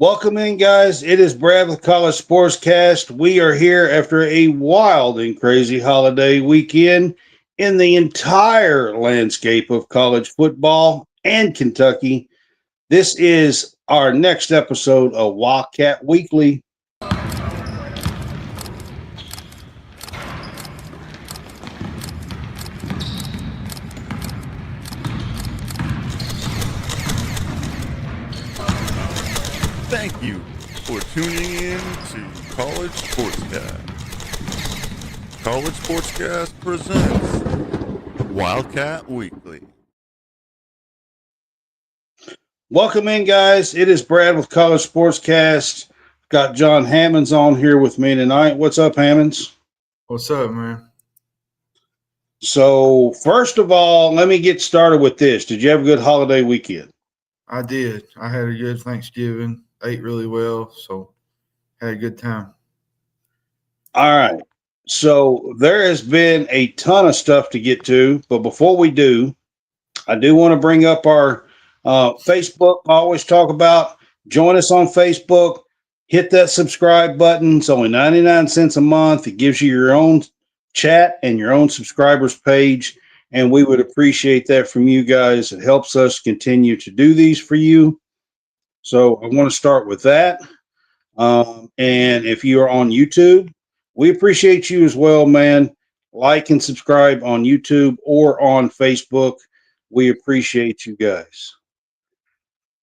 Welcome in, guys. It is Brad with College SportsCast. We are here after a wild and crazy holiday weekend in the entire landscape of college football and Kentucky. This is our next episode of Wildcat Weekly. Thank you for tuning in to College SportsCast. College SportsCast presents Wildcat Weekly. Welcome in, guys. It is Brad with College SportsCast. Got John Hammonds on here with me tonight. What's up, Hammonds? What's up, man? So, first of all, let me get started with this. Did you have a good holiday weekend? I did. I had a good Thanksgiving. Ate really well, so had a good time. All right. So there has been a ton of stuff to get to, but before we do, I do want to bring up our Facebook. I always talk about join us on Facebook, hit that subscribe button. It's only 99 cents a month. It gives you your own chat and your own subscribers page, and we would appreciate that from you guys. It helps us continue to do these for you. So I want to start with that. And if you are on YouTube, we appreciate you as well, man. Like and subscribe on YouTube or on Facebook. We appreciate you guys.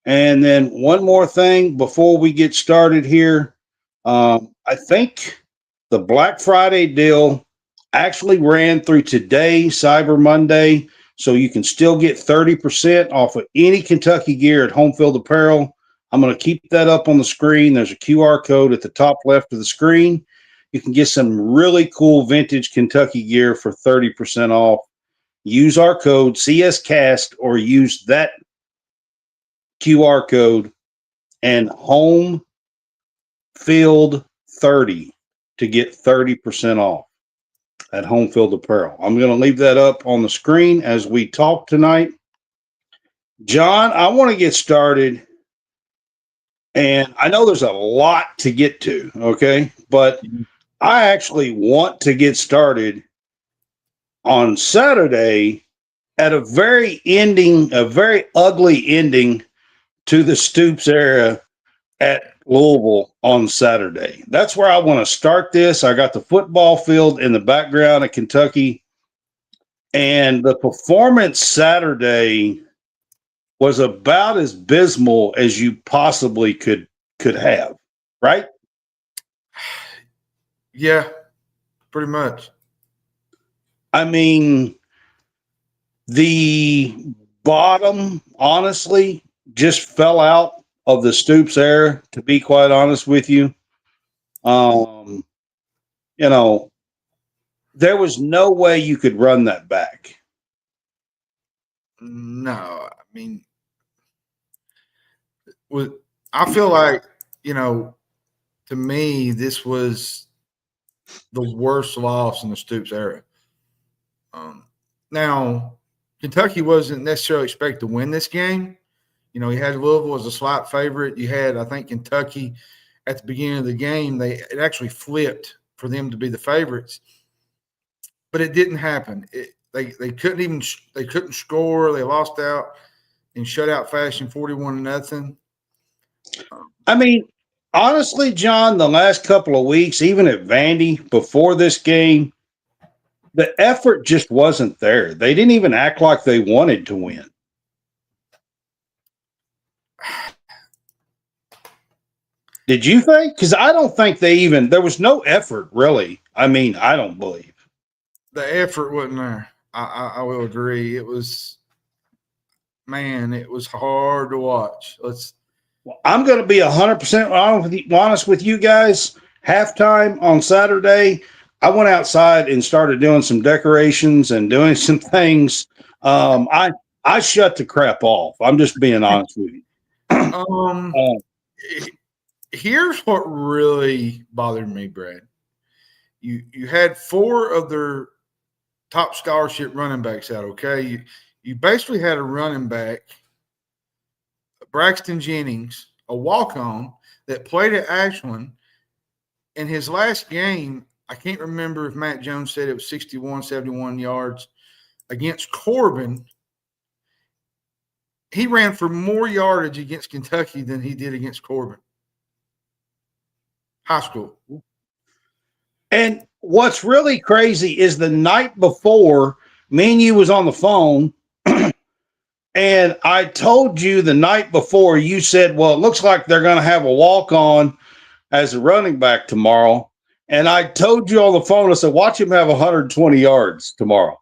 And then one more thing before we get started here. I think the Black Friday deal actually ran through today, Cyber Monday. So you can still get 30% off of any Kentucky gear at Home Field Apparel. I'm going to keep that up on the screen. There's a QR code at the top left of the screen. You can get some really cool vintage Kentucky gear for 30% off. Use our code CSCAST or use that QR code and Home Field 30 to get 30% off at Home Field Apparel. I'm going to leave that up on the screen as we talk tonight. John, I want to get started. And I know there's a lot to get to, okay? But I actually want to get started on Saturday at a very ugly ending to the Stoops era at Louisville on Saturday. That's where I want to start this. I got the football field in the background of Kentucky. And the performance Saturday was about as abysmal as you possibly could have, right? Yeah, pretty much. I mean, the bottom, honestly, just fell out of the Stoops era, to be quite honest with you. There was no way you could run that back. No, I mean, I feel like, to me, this was the worst loss in the Stoops era. Now, Kentucky wasn't necessarily expected to win this game. You had Louisville as a slight favorite. You had, I think, Kentucky at the beginning of the game. It actually flipped for them to be the favorites, but it didn't happen. They couldn't score. They lost out in shutout fashion, 41-0. I mean, honestly, John, the last couple of weeks, even at Vandy before this game, the effort just wasn't there. They didn't even act like they wanted to win. Did you think? Because I don't think there was no effort, really. I mean, I don't believe. The effort wasn't there. I will agree. It was hard to watch. I'm going to be 100% honest with you guys. Halftime on Saturday, I went outside and started doing some decorations and doing some things. I shut the crap off. I'm just being honest with you. Here's what really bothered me, Brad. You had four of their top scholarship running backs out, okay? You basically had a running back, Braxton Jennings, a walk-on, that played at Ashland. In his last game, I can't remember if Matt Jones said it was 61, 71 yards against Corbin. He ran for more yardage against Kentucky than he did against Corbin. High school. And what's really crazy is the night before, me and you was on the phone, and I told you the night before, you said, well, it looks like they're going to have a walk-on as a running back tomorrow. And I told you on the phone, I said, watch him have 120 yards tomorrow.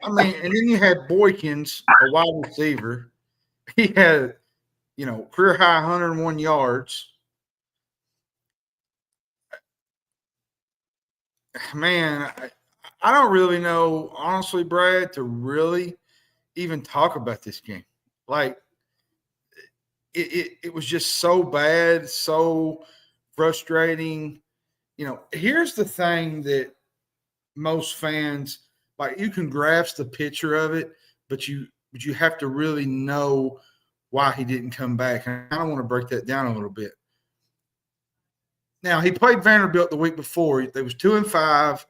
I mean, and then you had Boykins, a wide receiver. He had, career high 101 yards. Man, I don't really know, honestly, Brad, to really even talk about this game. Like, it was just so bad, so frustrating. Here's the thing that most fans, like, you can grasp the picture of it, but you have to really know why he didn't come back. And I want to break that down a little bit. Now, he played Vanderbilt the week before. They was 2-5.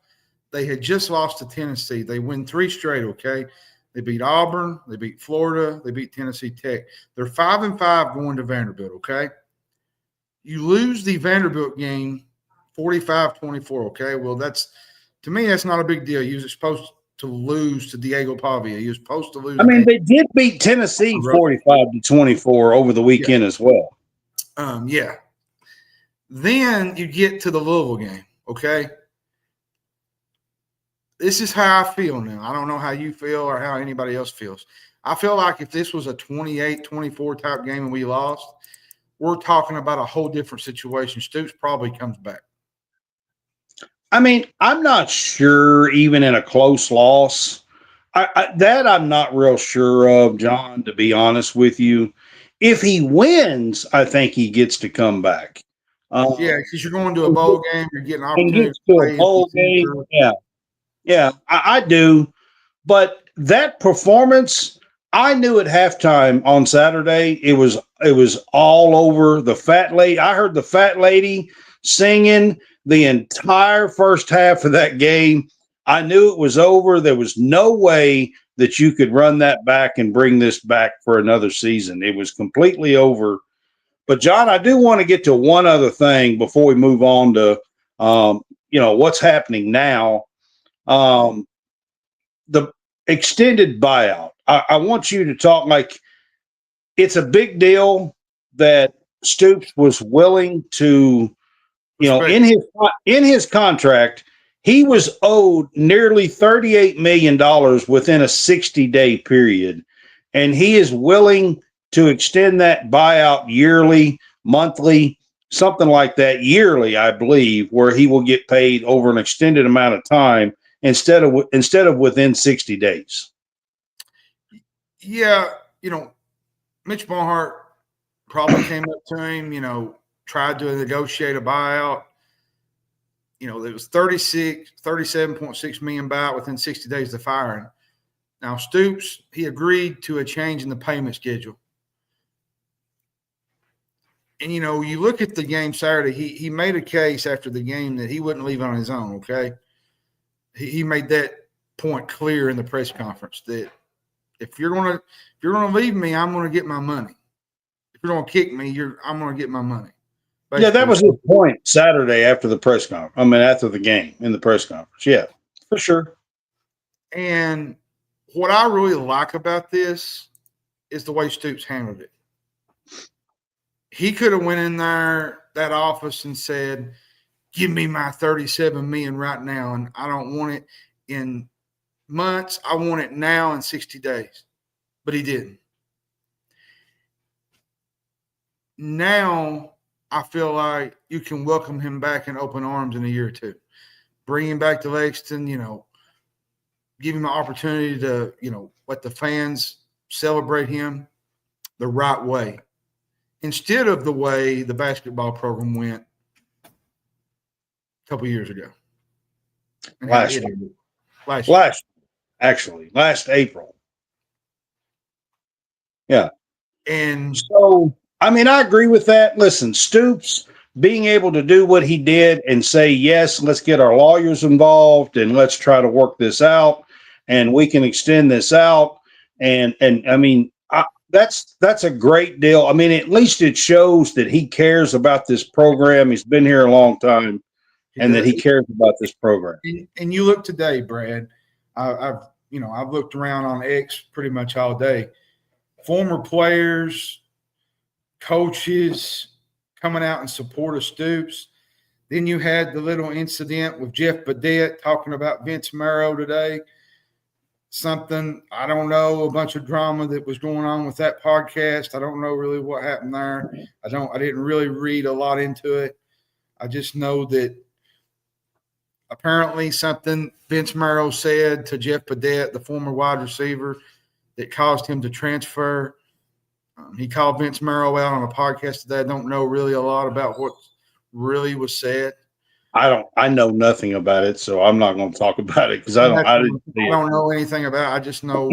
They had just lost to Tennessee. They win 3 straight, okay? They beat Auburn. They beat Florida. They beat Tennessee Tech. They're 5-5 going to Vanderbilt, okay? You lose the Vanderbilt game 45-24, okay? Well, to me, that's not a big deal. You was supposed to lose to Diego Pavia. You was supposed to lose. I mean, they did beat Tennessee 45-24 over the weekend as well. Yeah. Then you get to the Louisville game, okay? This is how I feel now. I don't know how you feel or how anybody else feels. I feel like if this was a 28-24 type game and we lost, we're talking about a whole different situation. Stoops probably comes back. I mean, I'm not sure even in a close loss. That I'm not real sure of, John, to be honest with you. If he wins, I think he gets to come back. Yeah, because you're going to a bowl game. You're getting an opportunity to play a bowl game. Yeah, I do. But that performance, I knew at halftime on Saturday, it was all over. The fat lady, I heard the fat lady singing the entire first half of that game. I knew it was over. There was no way that you could run that back and bring this back for another season. It was completely over. But, John, I do want to get to one other thing before we move on to, what's happening now. The extended buyout. I want you to talk like it's a big deal that Stoops was willing to, in his contract, he was owed nearly $38 million within a 60-day period, and he is willing to extend that buyout yearly, monthly, something like that, yearly, I believe, where he will get paid over an extended amount of time instead of within 60 days. Yeah, Mitch Barnhart probably came up to him, tried to negotiate a buyout. It was 37.6 million buyout within 60 days of firing. Now, Stoops, he agreed to a change in the payment schedule. And, you look at the game Saturday, he made a case after the game that he wouldn't leave on his own, okay? He made that point clear in the press conference that if you're going to leave me, I'm going to get my money. If you're going to kick me, I'm going to get my money. Basically. Yeah, that was his point Saturday after the press conference. I mean, after the game in the press conference. Yeah, for sure. And what I really like about this is the way Stoops handled it. He could have went in there, that office, and said, give me my $37 million right now, and I don't want it in months. I want it now in 60 days. But he didn't. Now I feel like you can welcome him back in open arms in a year or two. Bring him back to Lexington, give him an opportunity to, let the fans celebrate him the right way. Instead of the way the basketball program went a couple years ago. Last April. Yeah. And so I mean, I agree with that. Listen, Stoops being able to do what he did and say, yes, let's get our lawyers involved and let's try to work this out and we can extend this out. And I mean, that's a great deal. I mean, at least it shows that he cares about this program. He's been here a long time and that he cares about this program. And you look today, Brad, I've looked around on X pretty much all day. Former players, coaches coming out in support of Stoops. Then you had the little incident with Jeff Badette talking about Vince Marrow today. Something, I don't know, a bunch of drama that was going on with that podcast. I don't know really what happened there. I didn't really read a lot into it. I just know that apparently something Vince Marrow said to Jeff Badette, the former wide receiver, that caused him to transfer. He called Vince Marrow out on a podcast today. I don't know really a lot about what really was said. I know nothing about it, so I'm not going to talk about it because I don't know anything about it. I just know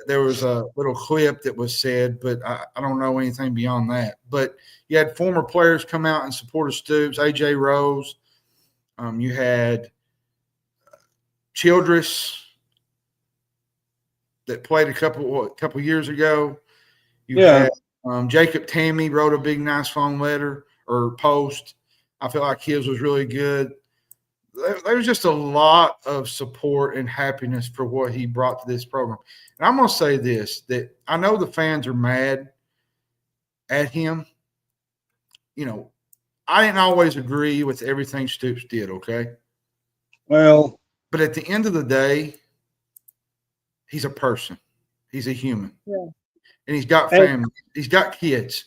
there was a little clip that was said, but I don't know anything beyond that. But you had former players come out in support of Stoops, AJ Rose. You had Childress that played a couple years ago. You had Jacob Tammy wrote a big nice long letter or post. I feel like his was really good. There was just a lot of support and happiness for what he brought to this program. And I'm going to say this, that I know the fans are mad at him. You know, I didn't always agree with everything Stoops did, okay? Well, but at the end of the day, he's a person. He's a human. Yeah. And he's got family. He's got kids.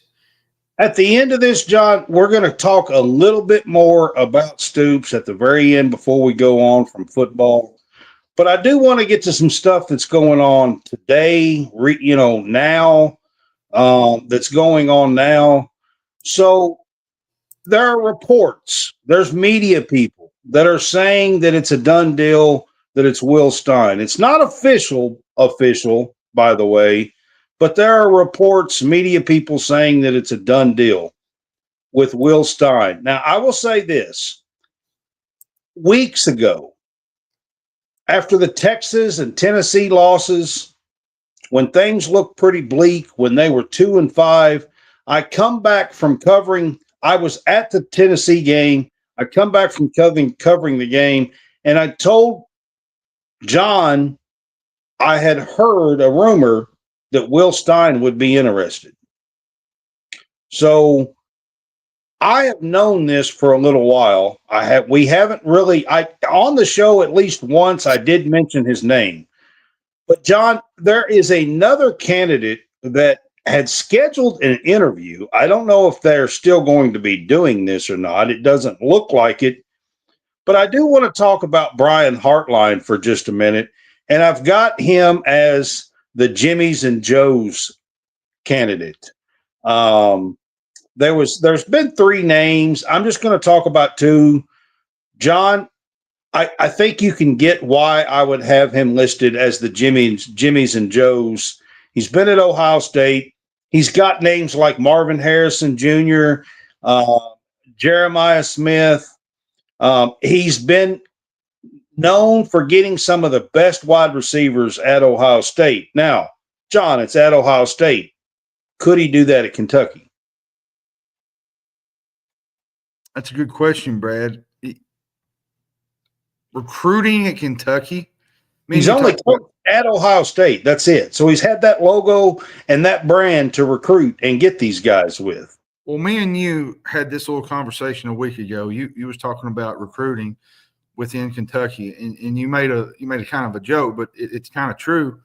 At the end of this, John, we're going to talk a little bit more about Stoops at the very end before we go on from football. But I do want to get to some stuff that's going on today, now, that's going on now. So there are reports, there's media people that are saying that it's a done deal, that it's Will Stein. It's not official, by the way. But there are reports, media people saying that it's a done deal with Will Stein. Now, I will say this. Weeks ago, after the Texas and Tennessee losses, when things looked pretty bleak, when they were 2-5, I come back from covering. I was at the Tennessee game. I come back from covering the game, and I told John I had heard a rumor that Will Stein would be interested. So I have known this for a little while. We haven't really, on the show at least once, I did mention his name. But John, there is another candidate that had scheduled an interview. I don't know if they're still going to be doing this or not. It doesn't look like it. But I do want to talk about Brian Hartline for just a minute. And I've got him as the Jimmy's and Joe's candidate. There's been 3 names. I'm just going to talk about 2. John, I think you can get why I would have him listed as the Jimmy's and Joe's. He's been at Ohio State. He's got names like Marvin Harrison Jr., Jeremiah Smith. He's been known for getting some of the best wide receivers at Ohio State. Now, John, it's at Ohio State. Could he do that at Kentucky? That's a good question, Brad. Recruiting at Kentucky? He's only at Ohio State. That's it. So he's had that logo and that brand to recruit and get these guys with. Well, me and you had this little conversation a week ago. You was talking about recruiting within Kentucky, and you made a kind of a joke, but it's kind of true.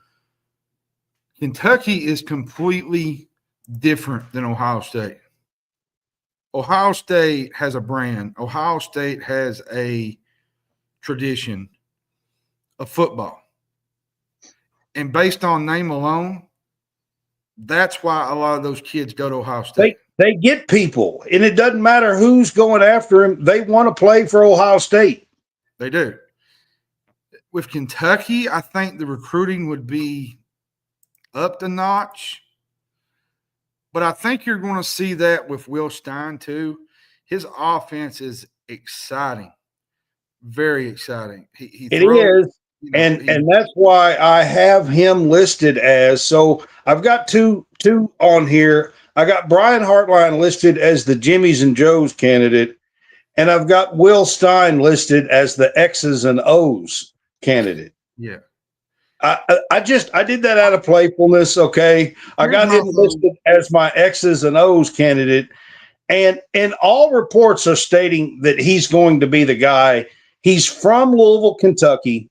Kentucky is completely different than Ohio State. Ohio State has a brand. Ohio State has a tradition of football. And based on name alone, that's why a lot of those kids go to Ohio State. They get people, and it doesn't matter who's going after them. They want to play for Ohio State. They do. With Kentucky, I think the recruiting would be up the notch. But I think you're going to see that with Will Stein too. His offense is exciting, very exciting. He It throws, is. And that's why I have him listed as. So I've got two on here. I got Brian Hartline listed as the Jimmys and Joes candidate, and I've got Will Stein listed as the X's and O's candidate. Yeah. I did that out of playfulness. Okay. I got him listed as my X's and O's candidate. And all reports are stating that he's going to be the guy. He's from Louisville, Kentucky.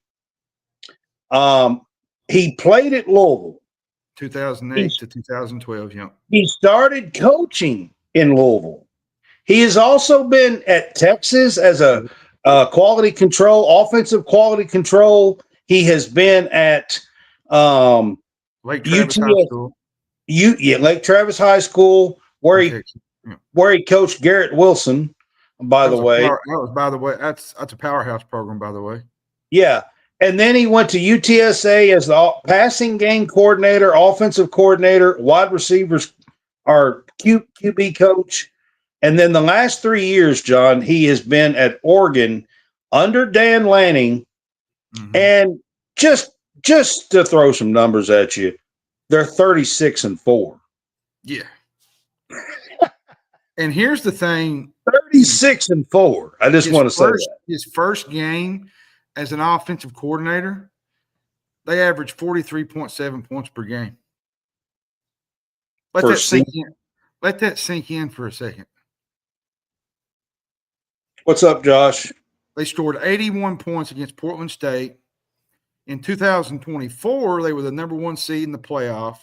He played at Louisville. 2008 to 2012. Yeah. He started coaching in Louisville. He has also been at Texas as a quality control, offensive quality control. He has been at Lake Travis High School. Lake Travis High School, where he coached Garrett Wilson. By the way, that's a powerhouse program. By the way, yeah. And then he went to UTSA as the passing game coordinator, offensive coordinator, wide receivers, or QB coach. And then the last 3 years, John, he has been at Oregon under Dan Lanning. Mm-hmm. And just to throw some numbers at you, they're 36-4. Yeah. And here's the thing: 36-4. I just want to say that. His first game as an offensive coordinator, they averaged 43.7 points per game. Let that sink in. Let that sink in for a second. What's up, Josh? They scored 81 points against Portland State. In 2024, they were the number 1 seed in the playoff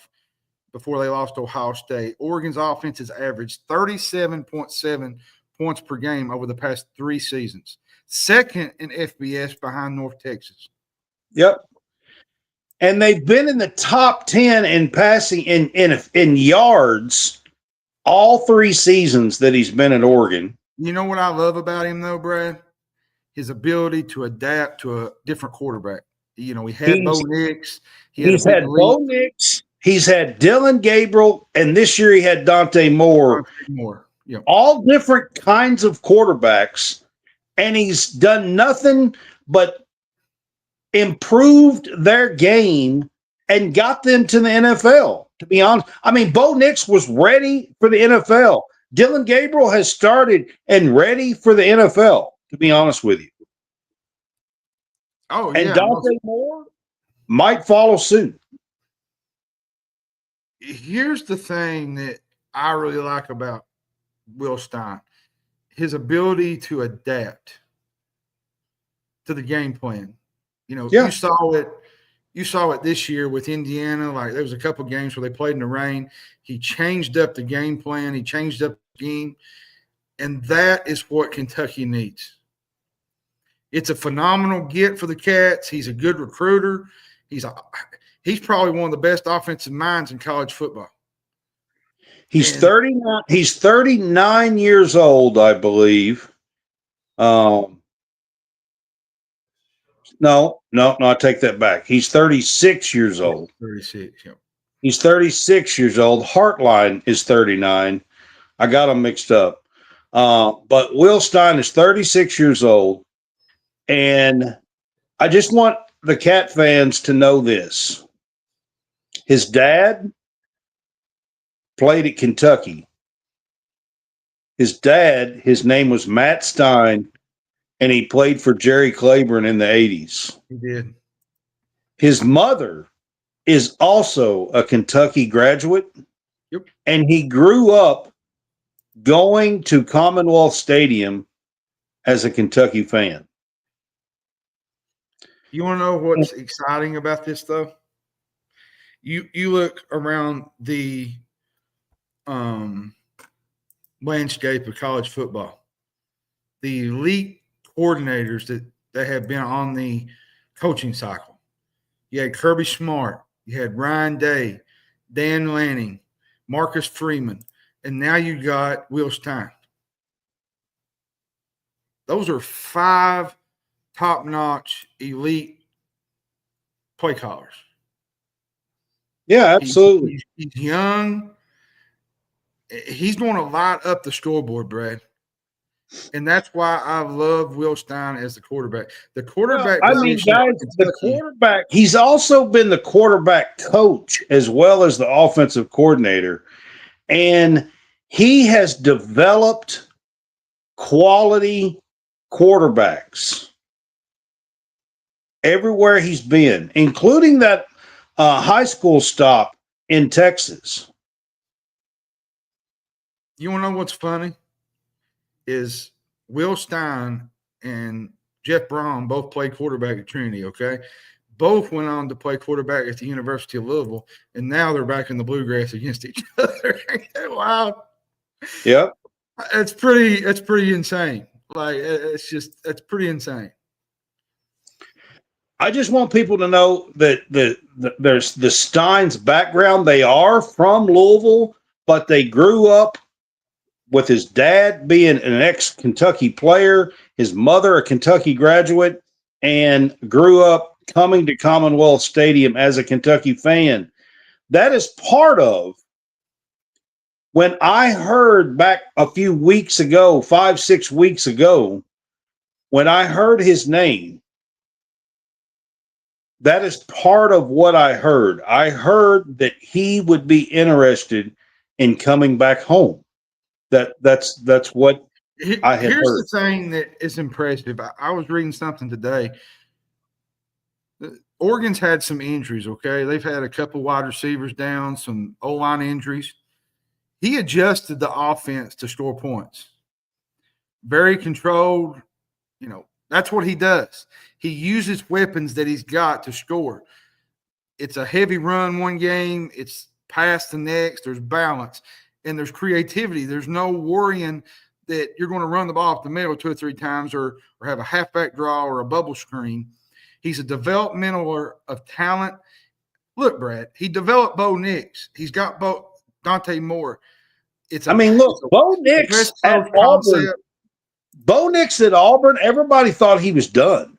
before they lost to Ohio State. Oregon's offense has averaged 37.7 points per game over the past 3 seasons. Second in FBS behind North Texas. Yep. And they've been in the top 10 in passing in yards all 3 seasons that he's been at Oregon. You know what I love about him, though, Brad? His ability to adapt to a different quarterback. You know, he had Bo Nix. He's had Bo Nix. He's had Dylan Gabriel. And this year he had Dante Moore. Yep. All different kinds of quarterbacks. And he's done nothing but improved their game and got them to the NFL, to be honest. I mean, Bo Nix was ready for the NFL. Dylan Gabriel has started and ready for the NFL, to be honest with you. Oh, and Dante Moore might follow suit. Here's the thing that I really like about Will Stein. His ability to adapt to the game plan. You know, you saw it this year with Indiana. Like, there was a couple games where they played in the rain. He changed up the game plan. He changed up the game. And that is what Kentucky needs. It's a phenomenal get for the Cats. He's a good recruiter. He's probably one of the best offensive minds in college football. He's 39. He's 39 years old, I believe. No, I take that back. He's 36 years old. 36, yeah. He's 36 years old. Hartline is 39. I got them mixed up. But Will Stein is 36 years old. And I just want the Cat fans to know this. His dad played at Kentucky. His name was Matt Stein, and he played for Jerry Claiborne in the 80s. He did. His mother is also a Kentucky graduate. Yep. And he grew up going to Commonwealth Stadium as a Kentucky fan. You want to know what's exciting about this, though? You look around the landscape of college football. The elite coordinators that have been on the coaching cycle. You had Kirby Smart. You had Ryan Day, Dan Lanning, Marcus Freeman, and now you got Will Stein. Those are 5 top-notch elite play callers. Yeah, absolutely. He's young. He's going to light up the scoreboard, Brad. And that's why I love Will Stein as the quarterback. The quarterback position. Guys, the quarterback, he's also been the quarterback coach as well as the offensive coordinator. And he has developed quality quarterbacks everywhere he's been, including that high school stop in Texas. You want to know what's funny? Is Will Stein and Jeff Braun both played quarterback at Trinity, okay? Both went on to play quarterback at the University of Louisville, and now they're back in the Bluegrass against each other. Wow. Yep. It's pretty insane. Like, that's pretty insane. I just want people to know that there's the Stein's background. They are from Louisville, but they grew up with his dad being an ex-Kentucky player, his mother a Kentucky graduate, and grew up coming to Commonwealth Stadium as a Kentucky fan. That is part of when I heard back a few weeks ago, 5-6 weeks ago, when I heard his name, that is part of what I heard. I heard that he would be interested in coming back home. That's what I had Here's heard. the thing that is impressive. I was reading something today. Oregon's had some injuries, okay? They've had a couple wide receivers down, some O-line injuries. He adjusted the offense to score points. Very controlled. You know, that's what he does. He uses weapons that he's got to score. It's a heavy run one game. It's pass the next. There's balance. And there's creativity. There's no worrying that you're going to run the ball up the middle 2 or 3 times or have a halfback draw or a bubble screen. He's a developmental of talent. Look, Brad, he developed Bo Nix. He's got Dante Moore. Bo Nix at Auburn. Bo Nix at Auburn, everybody thought he was done.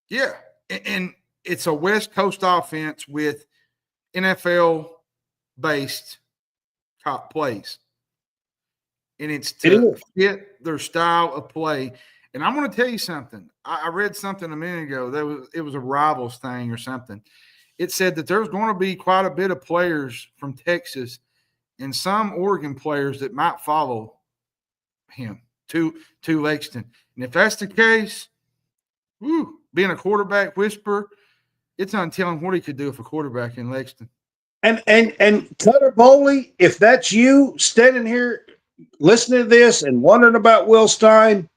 Yeah, and it's a West Coast offense with NFL-based top plays. And it's to fit their style of play. And I'm going to tell you something. I read something a minute ago. It was a Rivals thing or something. It said that there's going to be quite a bit of players from Texas and some Oregon players that might follow him to Lexington. And if that's the case, being a quarterback whisperer, it's untelling what he could do if a quarterback in Lexington. And Cutter Bowley, if that's you standing here listening to this and wondering about Will Stein,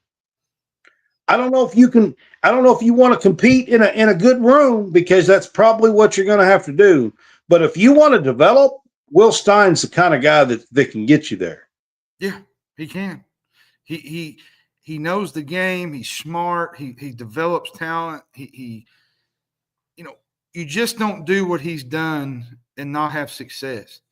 I don't know if you want to compete in a good room, because that's probably what you're going to have to do. But if you want to develop, Will Stein's the kind of guy that can get you there. Yeah, he can. He knows the game. He's smart. He develops talent. He you just don't do what he's done and not have success.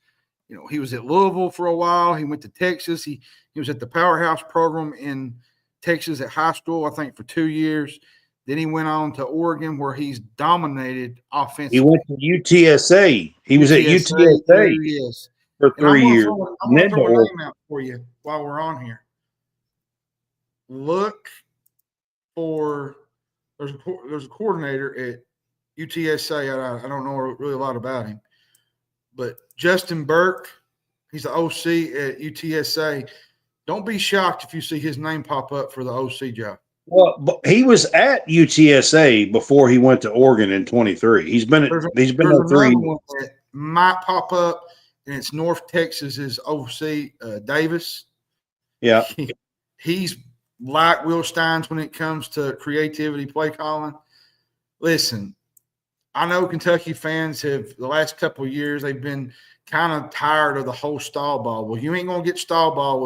You know, he was at Louisville for a while. He went to Texas. He was at the Powerhouse program in Texas at high school, I think, for 2 years. Then he went on to Oregon, where he's dominated offensively. He went to UTSA. He was at UTSA for 3 years. I'm going to throw a name out for you while we're on here. Look for there's a coordinator at UTSA. I don't know really a lot about him, but Justin Burke, he's the OC at UTSA. Don't be shocked if you see his name pop up for the OC job. Well, but he was at UTSA before he went to Oregon in 23. He's been there 3 one that might pop up, and it's North Texas's OC, Davis. Yeah, he's like Will Steins when it comes to creativity, play calling. Listen, I know Kentucky fans have the last couple of years, they've been kind of tired of the whole stall ball. Well, you ain't going to get stall ball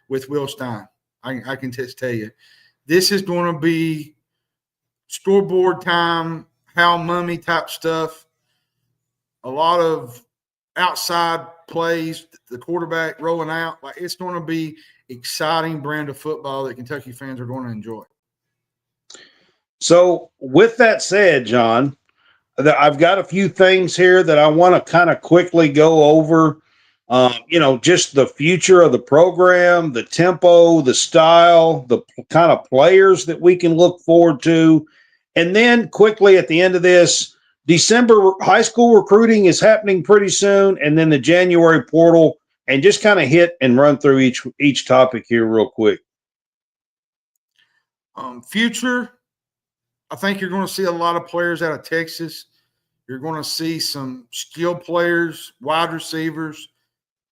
with Will Stein. I can just tell you. This is going to be scoreboard time, Hal Mummy type stuff. A lot of outside plays, the quarterback rolling out. Like, it's going to be exciting brand of football that Kentucky fans are going to enjoy. So with that said, John, I've got a few things here that I want to kind of quickly go over just the future of the program, the tempo, the style, the kind of players that we can look forward to. And then quickly at the end of this, December high school recruiting is happening pretty soon. And then the January portal, and just kind of hit and run through each topic here real quick. Future, I think you're going to see a lot of players out of Texas. You're going to see some skilled players, wide receivers.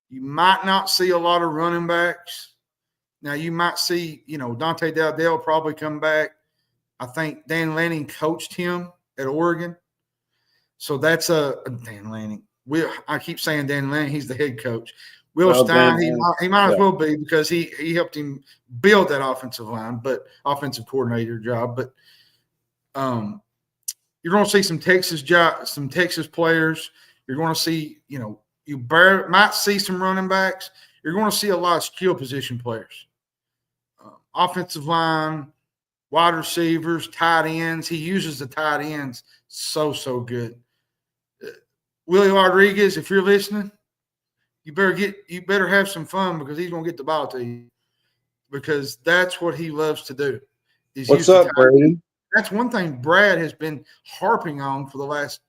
You might not see a lot of running backs. Now, you might see, Dante Dowdell probably come back. I think Dan Lanning coached him at Oregon. So that's Dan Lanning. I keep saying Dan Lanning. He's the head coach. Will Stein, he might as well be, because he helped him build that offensive line, but offensive coordinator job. But you're going to see some Texas players. You're going to see, might see some running backs. You're going to see a lot of skill position players. Offensive line, wide receivers, tight ends. He uses the tight ends so good. Willie Rodriguez, if you're listening, you better have some fun, because he's going to get the ball to you, because that's what he loves to do. What's up, Brady? That's one thing Brad has been harping on for the last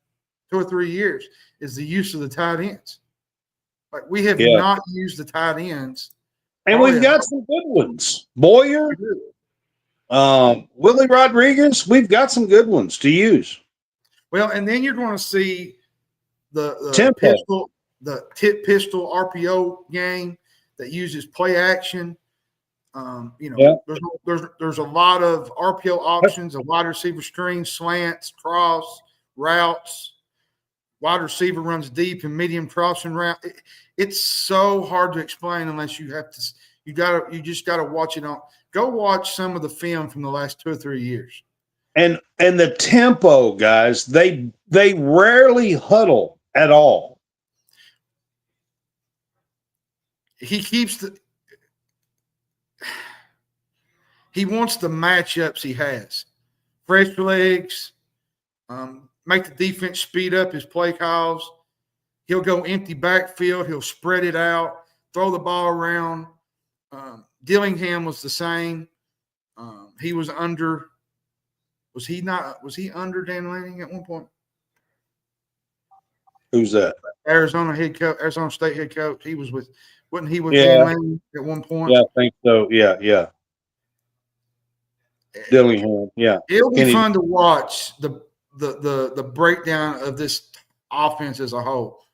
2 or 3 years, is the use of the tight ends. Like, we have not used the tight ends. And we've got some good ones. Boyer, Willie Rodriguez, we've got some good ones to use. Well, and then you're going to see the tip pistol RPO game that uses play action. There's a lot of RPO options, a wide receiver screen, slants, cross, routes. Wide receiver runs deep and medium crossing route. It's so hard to explain unless you just got to watch it on. Go watch some of the film from the last 2 or 3 years. And the tempo, guys, they rarely huddle at all. He wants the matchups he has. Fresh legs, make the defense speed up his play calls. He'll go empty backfield. He'll spread it out, throw the ball around. Dillingham was the same. He was under. Was he under Dan Lanning at one point? Who's that? Arizona State head coach. He was wasn't he with Dan Lanning at one point? Yeah, I think so. Yeah. Dillingham. Yeah. It'll be fun to watch the breakdown of this offense as a whole.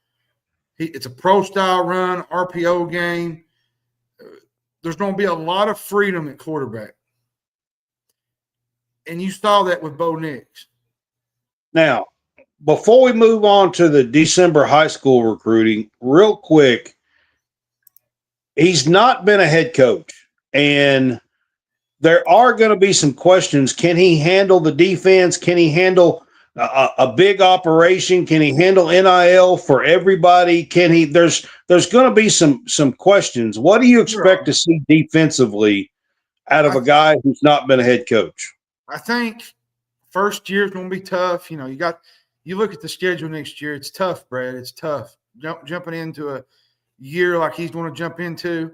It's a pro style run, RPO game. There's going to be a lot of freedom at quarterback. And you saw that with Bo Nix. Now, before we move on to the December high school recruiting, real quick, he's not been a head coach. And there are going to be some questions. Can he handle the defense? Can he handle a big operation? Can he handle NIL for everybody? There's going to be some questions. What do you expect to see defensively out of a guy who's not been a head coach? I think first year is going to be tough. You look at the schedule next year. It's tough, Brad. It's tough. Jumping into a year like he's going to jump into.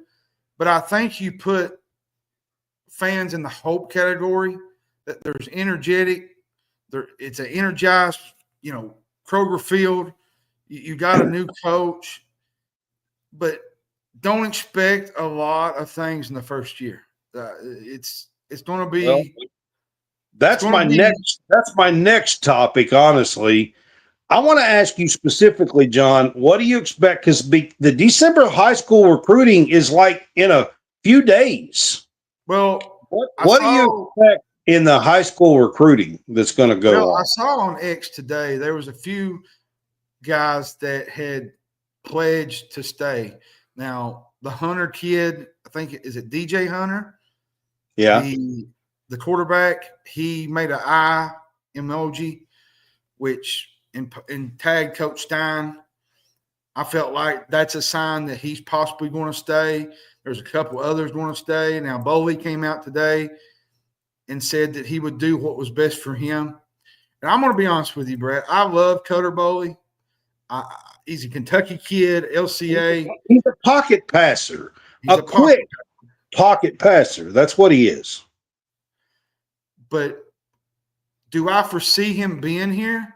But I think you put fans in the hope category, that there's energetic. It's an energized, Kroger Field. You got a new coach, but don't expect a lot of things in the first year. It's going to be. Well, that's my next topic. Honestly, I want to ask you specifically, John. What do you expect? Because the December high school recruiting is like in a few days. Well, what do you expect in the high school recruiting that's going to go on? I saw on X today there was a few guys that had pledged to stay. Now, the Hunter kid, I think, is it DJ Hunter? Yeah. The quarterback, he made an eye emoji, which and tagged Coach Stein. I felt like that's a sign that he's possibly going to stay. There's a couple others going to stay. Now, Boley came out today and said that he would do what was best for him. And I'm going to be honest with you, Brett. I love Cutter Boley. He's a Kentucky kid, LCA. He's a pocket passer, He's a quick pocket passer. That's what he is. But do I foresee him being here?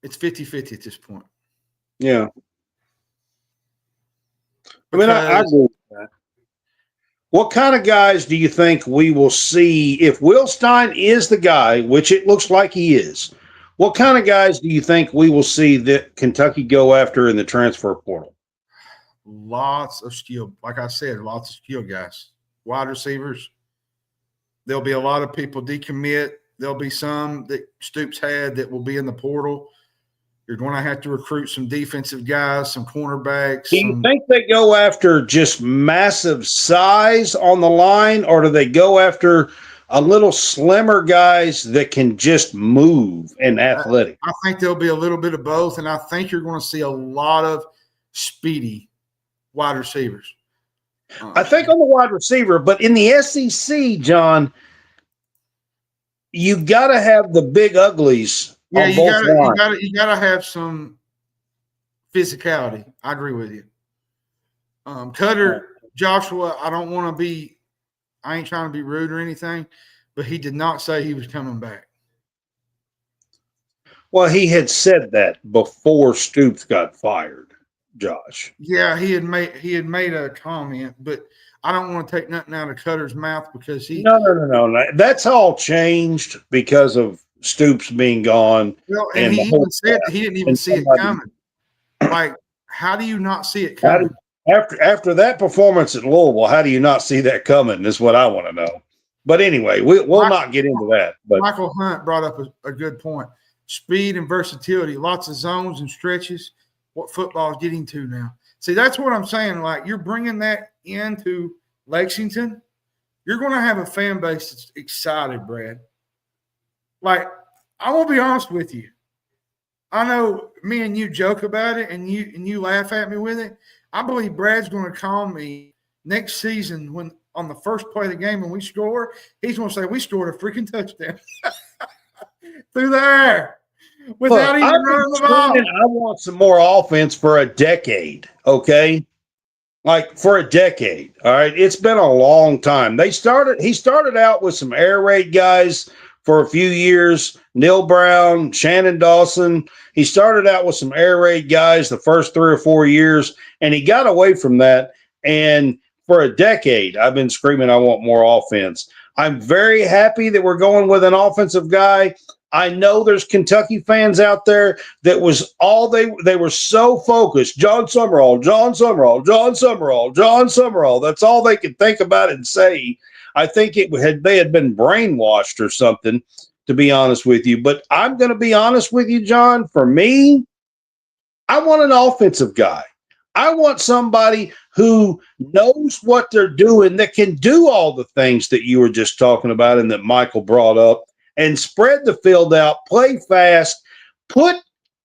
It's 50-50 at this point. Yeah. I mean, I agree with that. What kind of guys do you think we will see if Will Stein is the guy, which it looks like he is? What kind of guys do you think we will see that Kentucky go after in the transfer portal? Lots of skill. Like I said, lots of skill guys. Wide receivers. There'll be a lot of people decommit. There'll be some that Stoops had that will be in the portal. You're going to have to recruit some defensive guys, some cornerbacks. Do you think they go after just massive size on the line, or do they go after a little slimmer guys that can just move and athletic? I think there'll be a little bit of both, and I think you're going to see a lot of speedy wide receivers. I think on the wide receiver, but in the SEC, John, you got to have the big uglies. Yeah, you gotta have some physicality. I agree with you. Cutter Joshua, I ain't trying to be rude or anything, but he did not say he was coming back. Well, he had said that before Stoops got fired, Josh. Yeah, he had made a comment, but I don't want to take nothing out of Cutter's mouth because he. No. That's all changed because of Stoops being gone. Well, and he even said that he didn't even see it coming. Like, how do you not see it coming? After that performance at Louisville, how do you not see that coming? Is what I want to know. But anyway, we'll not get into that. But Michael Hunt brought up a good point. Speed and versatility, lots of zones and stretches. What football is getting to now. See, that's what I'm saying. Like, you're bringing that into Lexington. You're going to have a fan base that's excited, Brad. Like, I will be honest with you. I know me and you joke about it and you laugh at me with it. I believe Brad's going to call me next season when on the first play of the game when we score, he's going to say, we scored a freaking touchdown through the air without even running the ball. I want some more offense for a decade, okay? Like for a decade, all right? It's been a long time. He started out with some air raid guys for a few years, Neil Brown, Shannon Dawson. He started out with some air raid guys the first 3 or 4 years, and he got away from that. And for a decade, I've been screaming, I want more offense. I'm very happy that we're going with an offensive guy. I know there's Kentucky fans out there that was all they were so focused. John Summerall. That's all they could think about and say. I think they had been brainwashed or something, to be honest with you. But I'm going to be honest with you, John. For me, I want an offensive guy. I want somebody who knows what they're doing, that can do all the things that you were just talking about and that Michael brought up, and spread the field out, play fast, put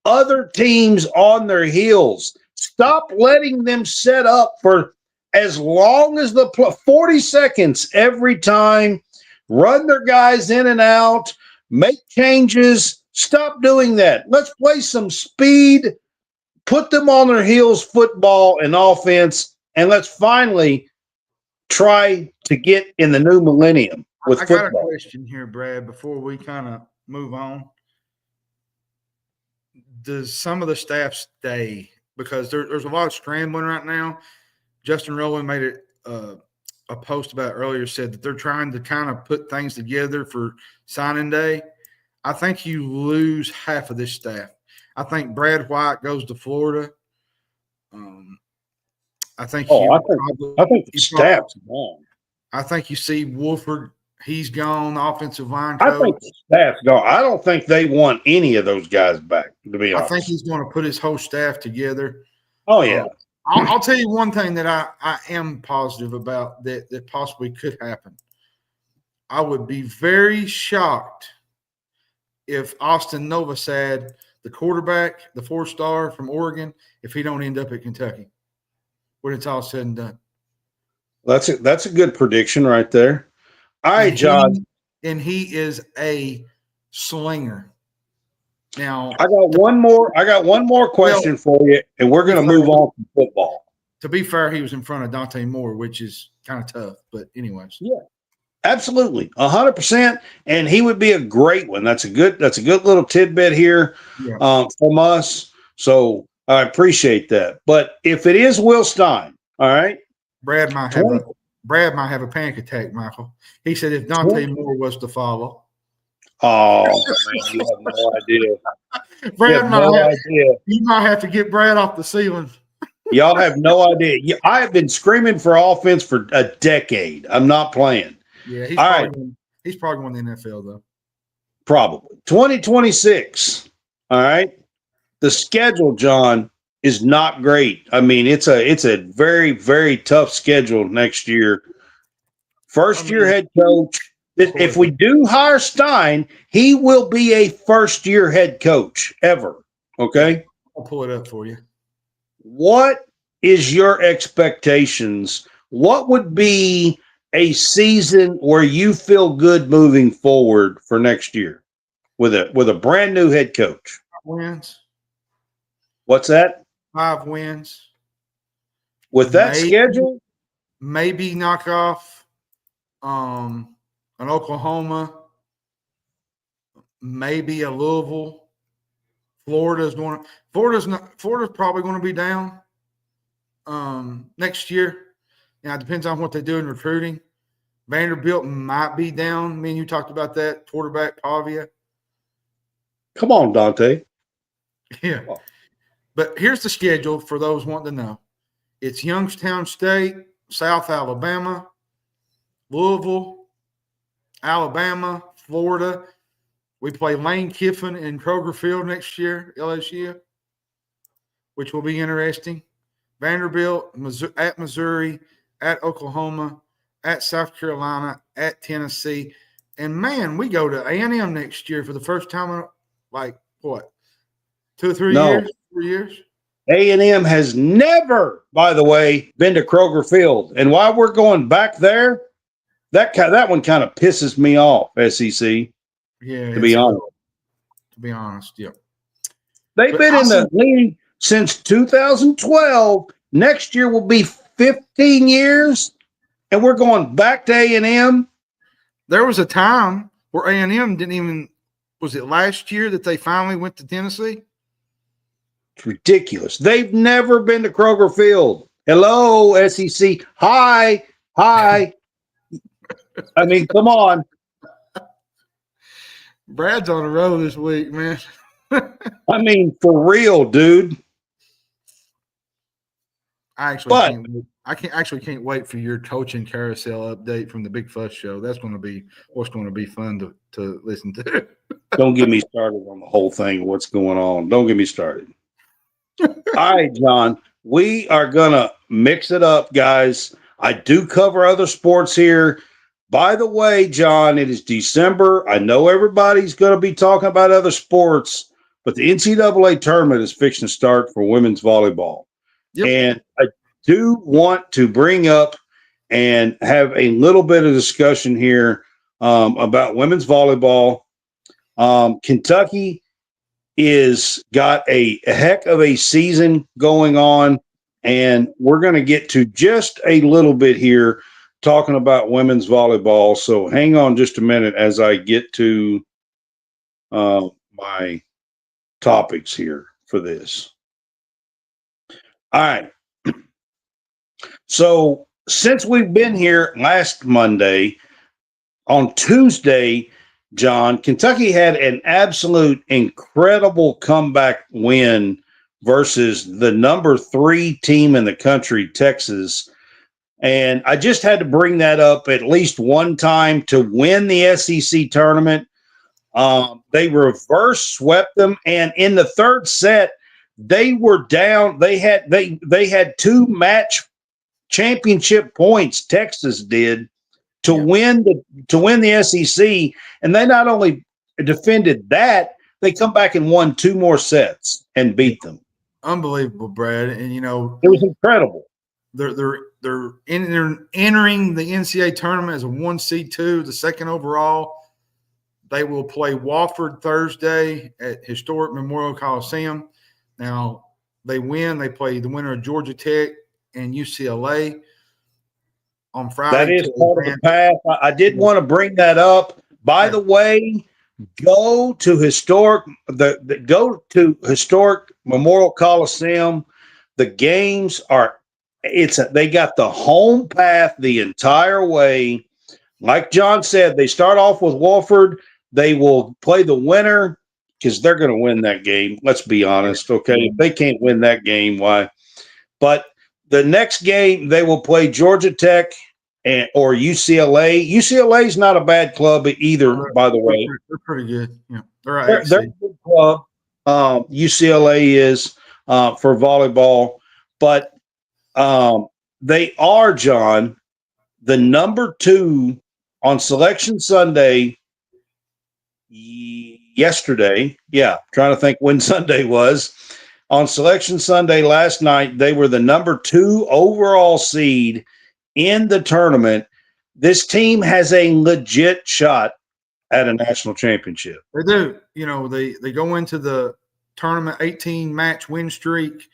other teams on their heels. Stop letting them set up for as long as 40 seconds every time, run their guys in and out, make changes. Stop doing that. Let's play some speed, put them on their heels, football and offense, and let's finally try to get in the new millennium with football. I got a question here, Brad, before we kind of move on. Does some of the staff stay? Because there's a lot of scrambling right now. Justin Rowland made a post about it earlier, said that they're trying to kind of put things together for signing day. I think you lose half of this staff. I think Brad White goes to Florida. I think the staff's gone. I think you see Wolford, he's gone, offensive line coach. I think the staff's gone. I don't think they want any of those guys back, to be honest. I think he's going to put his whole staff together. Oh, yeah. I'll tell you one thing that I am positive about that possibly could happen. I would be very shocked if Austin Novosad, the quarterback, the 4-star from Oregon, if he don't end up at Kentucky when it's all said and done. That's a good prediction right there. All right, John. And he is a slinger. Now, I got one more question for you, and we're going to move on to football. To be fair, he was in front of Dante Moore, which is kind of tough. But anyways, yeah, absolutely, 100%, and he would be a great one. That's a good little tidbit here from us. So I appreciate that. But if it is Will Stein, all right, Brad might have a panic attack, Michael. He said if Dante Moore was to follow. Oh man, you have no idea. Brad you might have to get Brad off the ceiling. Y'all have no idea. I have been screaming for offense for a decade. I'm not playing. Yeah, he's probably won the NFL though. Probably 2026. All right. The schedule, John, is not great. I mean, it's a very, very tough schedule next year. First year head coach. If we do hire Stein, he will be a first-year head coach ever. Okay? I'll pull it up for you. What is your expectations? What would be a season where you feel good moving forward for next year with a brand new head coach? 5 wins. What's that? 5 wins. With that schedule? Maybe knock off an Oklahoma, maybe a Louisville. Florida's probably going to be down next year. Now it depends on what they do in recruiting. Vanderbilt might be down. Me and you talked about that. Quarterback Pavia. Come on, Dante. Yeah. But here's the schedule for those wanting to know. It's Youngstown State, South Alabama, Louisville, Alabama, Florida. We play Lane Kiffin in Kroger Field next year, LSU, which will be interesting. Vanderbilt, at Missouri, at Oklahoma, at South Carolina, at Tennessee. And, man, we go to A&M next year for the first time in, 2 or 3 years? 4 years? A&M has never, by the way, been to Kroger Field. And while we're going back there, that one kind of pisses me off, SEC. Yeah. To be honest. Yeah. They've been in the league since 2012. Next year will be 15 years, and we're going back to A&M. There was a time where A&M didn't even – was it last year that they finally went to Tennessee? It's ridiculous. They've never been to Kroger Field. Hello, SEC. Hi. I mean, come on. Brad's on the road this week, man. I mean, for real, dude. I actually can't wait for your coaching carousel update from the Big Fuss Show. That's going to be what's going to be fun to listen to. Don't get me started on the whole thing. What's going on? Don't get me started. All right, John. We are going to mix it up, guys. I do cover other sports here. By the way, John, it is December. I know everybody's going to be talking about other sports, but the NCAA tournament is fixing to start for women's volleyball. Yep. And I do want to bring up and have a little bit of discussion here about women's volleyball. Kentucky is got a heck of a season going on, and we're going to get to just a little bit here talking about women's volleyball. So hang on just a minute as I get to my topics here for this. All right. So since we've been here last Monday, on Tuesday, John, Kentucky had an absolute incredible comeback win versus the number 3 team in the country, Texas. And I just had to bring that up at least one time to win the SEC tournament. They reverse swept them, and in the third set, they were down. They had 2 match championship points. Texas did to win the SEC, and they not only defended that, they come back and won 2 more sets and beat them. Unbelievable, Brad. And it was incredible. They're entering the NCAA tournament as a 1 seed 2, the second overall. They will play Wofford Thursday at historic Memorial Coliseum. Now, they win. They play the winner of Georgia Tech and UCLA on Friday. That is part of the path. I did want to bring that up. By the way, go to historic Memorial Coliseum. The games are they got the home path the entire way. Like John said, they start off with Wofford. They will play the winner because they're going to win that game. Let's be honest. Okay. If they can't win that game, why? But the next game, they will play Georgia Tech or UCLA. UCLA is not a bad club either, by the way. They're pretty good. Yeah, they're a good club. UCLA is for volleyball, but they are, John, the number 2 on Selection Sunday yesterday. Yeah, trying to think when Sunday was. On Selection Sunday last night, they were the number 2 overall seed in the tournament. This team has a legit shot at a national championship. They do. You know, they go into the tournament 18-match win streak,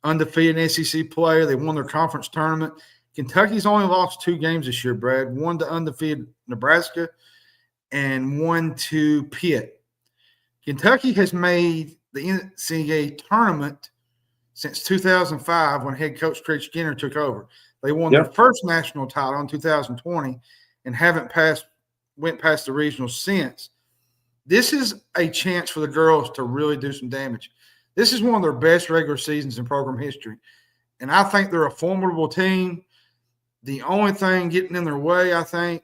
undefeated SEC player. They won their conference tournament. Kentucky's only lost 2 games this year, Brad. One to undefeated Nebraska and one to Pitt. Kentucky has made the NCAA tournament since 2005 when head coach Craig Skinner took over. They won their first national title in 2020 and haven't went past the regionals since. This is a chance for the girls to really do some damage. This is one of their best regular seasons in program history. And I think they're a formidable team. The only thing getting in their way, I think,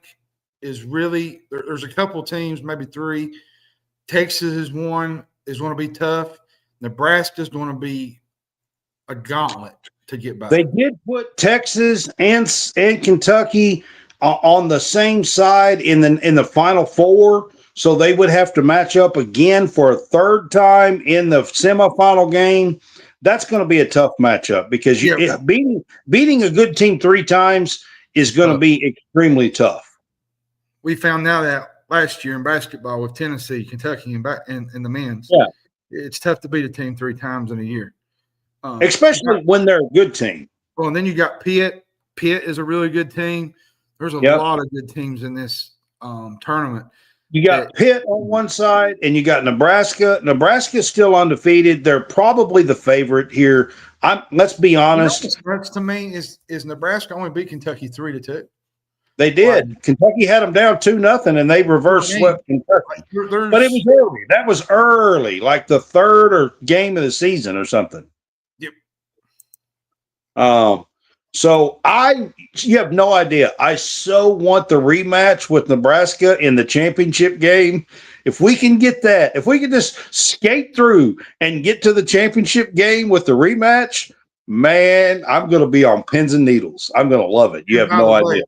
is really there's a couple of teams, maybe 3. Texas is one, is going to be tough. Nebraska is going to be a gauntlet to get by. They did put Texas and Kentucky on the same side in the Final Four, so they would have to match up again for a third time in the semifinal game. That's going to be a tough matchup because beating a good team 3 times is going to be extremely tough. We found out that last year in basketball with Tennessee, Kentucky, and the men's. Yeah, it's tough to beat a team 3 times in a year, especially when they're a good team. Well, and then you got Pitt. Pitt is a really good team. There's a lot of good teams in this tournament. You got Pitt on one side, and you got Nebraska. Nebraska's still undefeated. They're probably the favorite here. Let's be honest. What's to me is Nebraska only beat Kentucky 3-2. They did. Kentucky had them down 2-0, and they reverse swept Kentucky. But it was early. That was early, like the third game of the season or something. Yep. So you have no idea. I so want the rematch with Nebraska in the championship game. If we can get that, if we can just skate through and get to the championship game with the rematch, man, I'm going to be on pins and needles. I'm going to love it. You have no idea.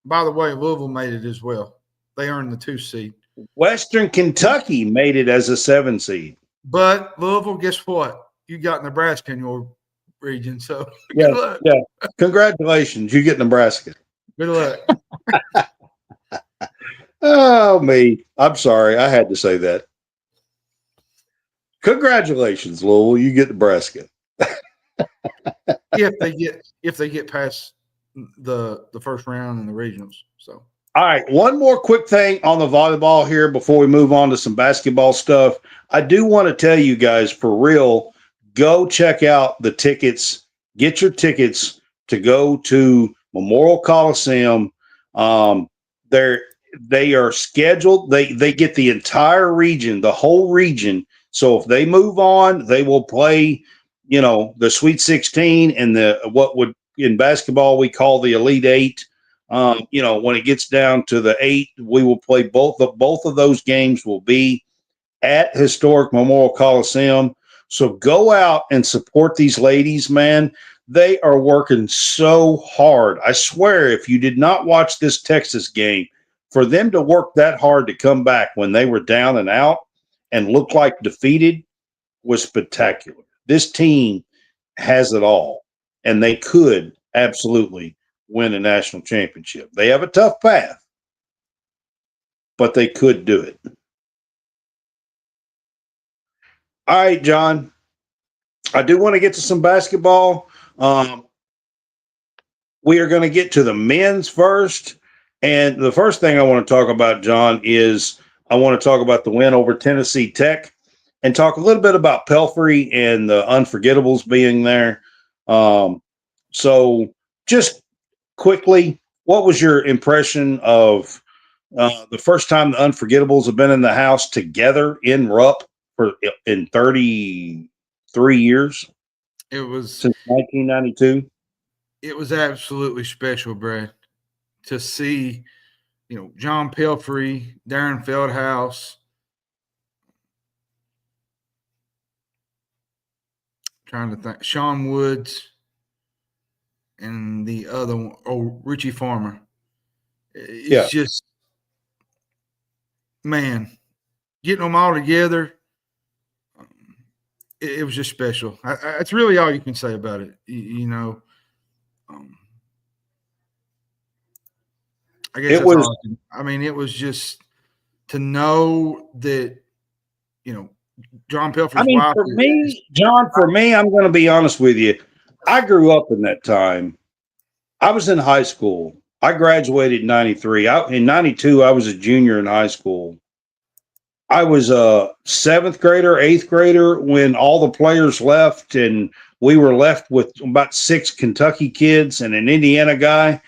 By the way, Louisville made it as well. They earned the 2 seed. Western Kentucky made it as a 7 seed. But Louisville, guess what? You got Nebraska in your region. So good luck. Yeah. Congratulations. You get Nebraska. Good luck. Oh, me. I'm sorry. I had to say that. Congratulations, Louisville. You get Nebraska. if they get past the first round in the regionals. So all right, one more quick thing on the volleyball here before we move on to some basketball stuff. I do want to tell you guys, for real, go check out the tickets. Get your tickets to go to Memorial Coliseum. They are scheduled. They get the entire region, the whole region. So if they move on, they will play, the Sweet 16 and what would in basketball we call the Elite 8. When it gets down to the 8, we will play both of those games will be at historic Memorial Coliseum. So go out and support these ladies, man. They are working so hard. I swear, if you did not watch this Texas game, for them to work that hard to come back when they were down and out and look like defeated was spectacular. This team has it all, and they could absolutely win a national championship. They have a tough path, but they could do it. All right, John. I do want to get to some basketball. We are going to get to the men's first. And the first thing I want to talk about, John, is I want to talk about the win over Tennessee Tech and talk a little bit about Pelfrey and the Unforgettables being there. So just quickly, what was your impression of the first time the Unforgettables have been in the house together in Rupp in 33 years It was since 1992? it was absolutely special, Brad, to see, John Pelfrey, Darren Feldhouse, trying to think, Sean Woods, and the other one, Richie Farmer. It's just, man, getting them all together, it was just special. It's really all you can say about it. I guess it was. It was just to know that, John Pelfrey's wife. For me, John, I'm going to be honest with you. I grew up in that time. I was in high school. I graduated in 93. In 92, I was a junior in high school. I was a seventh grader, eighth grader when all the players left, and we were left with about 6 Kentucky kids and an Indiana guy.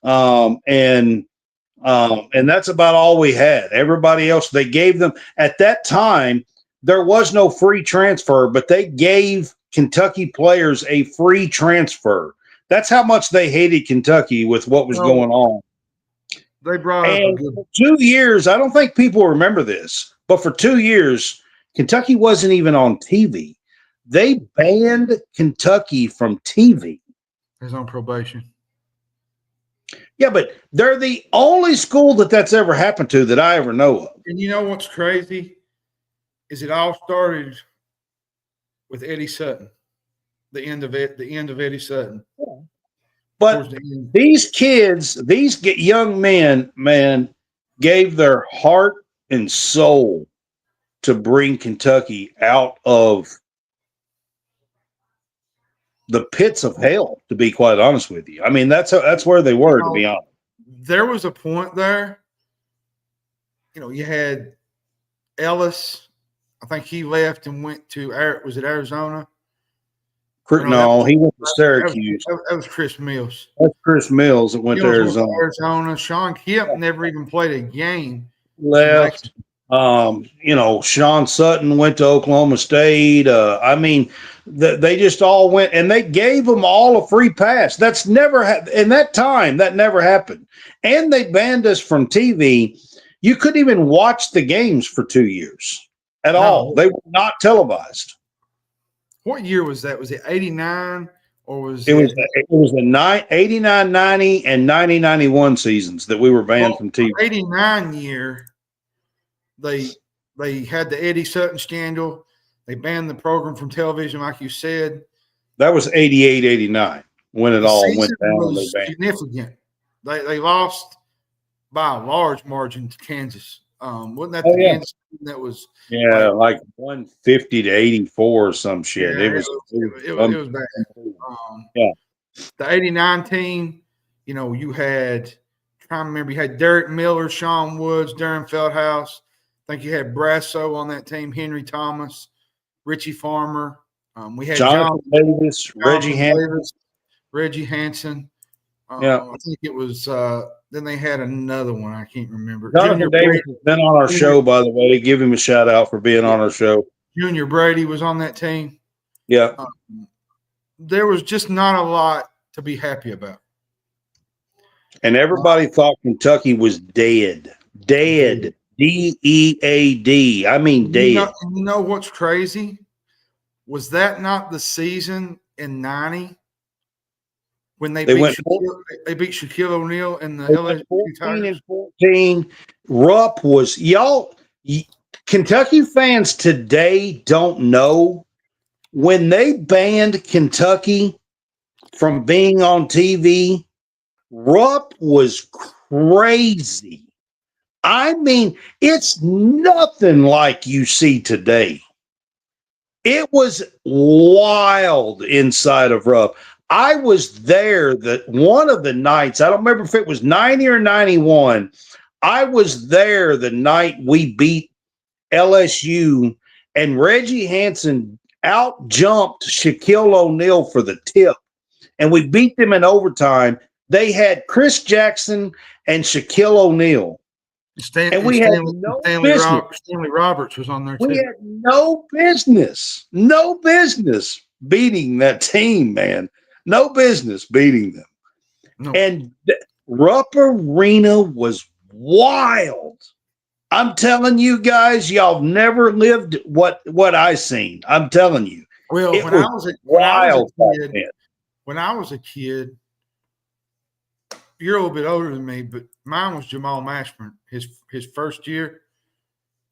And that's about all we had. Everybody else, they gave them at that time. There was no free transfer, but they gave Kentucky players a free transfer. That's how much they hated Kentucky with what was going on. They brought up for 2 years. I don't think people remember this, but for 2 years, Kentucky wasn't even on TV. They banned Kentucky from TV. He's on probation. Yeah, but they're the only school that's ever happened to that I ever know of. And you know what's crazy is it all started with Eddie Sutton, the end of Eddie Sutton. Yeah. But these kids, these young men, man, gave their heart and soul to bring Kentucky out of the pits of hell, to be quite honest with you. I mean, that's where they were, to be honest. There was a point there, you had Ellis. I think he left and went to Arizona? No, he went to Syracuse. That was Chris Mills. That's Chris Mills that went to Arizona. Sean Kemp never even played a game. Left. Sean Sutton went to Oklahoma State. They just all went, and they gave them all a free pass. That's never in that time. That never happened. And they banned us from TV. You couldn't even watch the games for 2 years at all. They were not televised. What year was that? Was it 89 or was it? It was the 89, 90, and 90, 91 seasons that we were banned from TV. 89 year, they had the Eddie Sutton scandal. They banned the program from television, like you said. That was 88, 89 when it all went down. Was significant. They lost by a large margin to Kansas. Wasn't that Kansas that was? Yeah, like 150 to 84 or some shit. Yeah, it was bad. The 89 team, you had, trying to remember, you had Derek Miller, Sean Woods, Darren Feldhouse. I think you had Brasso on that team, Henry Thomas, Richie Farmer. We had Jonathan Davis, Reggie Hansen. I think it was then they had another one. I can't remember. Jonathan Davis has been on our show, by the way. Give him a shout out for being on our show. Junior Brady was on that team. Yeah. There was just not a lot to be happy about. And everybody thought Kentucky was dead. Dead. D-E-A-D. I mean dead. You know what's crazy? Was that not the season in 90? When they beat Shaquille O'Neal in the LSU 14 and 14, Rupp was Kentucky fans today don't know when they banned Kentucky from being on TV. Rupp was crazy. I mean, it's nothing like you see today. It was wild inside of Rupp. I was there one of the nights. I don't remember if it was 90 or 91. I was there the night we beat LSU, and Reggie Hansen out jumped Shaquille O'Neal for the tip, and we beat them in overtime. They had Chris Jackson and Shaquille O'Neal. And we had no business. Stanley Roberts was on there too. We had no business beating that team, man. No business beating them. No. And Rupp Arena was wild. I'm telling you guys, y'all never lived what I seen. I'm telling you. Well, when I was a kid, you're a little bit older than me, but mine was Jamal Mashburn. His first year,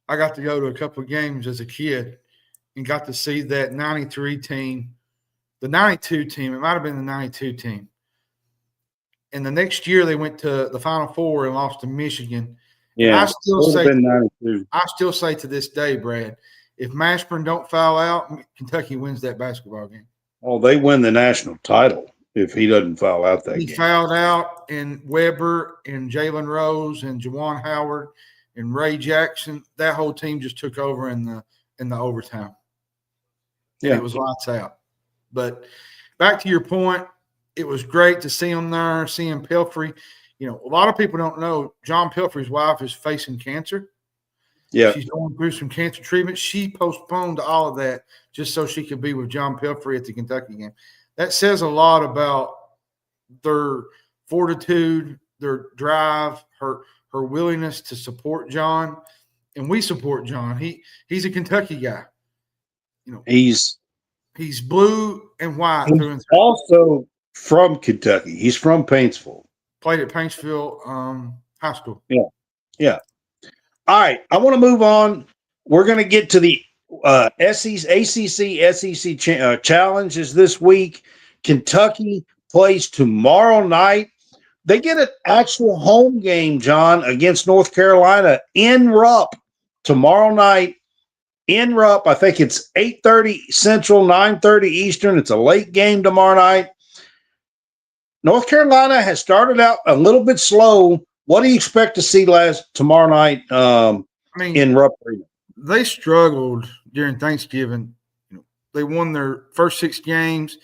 I got to go to a couple of games as a kid and got to see that 93 team, the 92 team. It might have been the 92 team. And the next year they went to the Final Four and lost to Michigan. Yeah, I still say to this day, Brad, if Mashburn don't foul out, Kentucky wins that basketball game. Oh, they win the national title if he doesn't foul out that game. He fouled out, and Weber and Jalen Rose and Juwan Howard and Ray Jackson, that whole team just took over in the overtime. Yeah, and it was lights out. But back to your point, it was great to see him there, seeing Pelfrey. You know, a lot of people don't know John Pelfrey's wife is facing cancer. Yeah. She's going through some cancer treatment. She postponed all of that just so she could be with John Pelfrey at the Kentucky game. That says a lot about their fortitude, their drive, her willingness to support John. And we support John. He's a Kentucky guy. You know, he's blue and white. He's also from Kentucky. He's from Paintsville. Played at Paintsville High School. Yeah. Yeah. All right. I want to move on. We're going to get to the ACC challenges this week. Kentucky plays tomorrow night. They get an actual home game, John, against North Carolina in Rupp tomorrow night. In Rupp, I think it's 8:30 Central, 9:30 Eastern. It's a late game tomorrow night. North Carolina has started out a little bit slow. What do you expect to see tomorrow night in Rupp Arena? They struggled during Thanksgiving. You know, they won their first 6 games.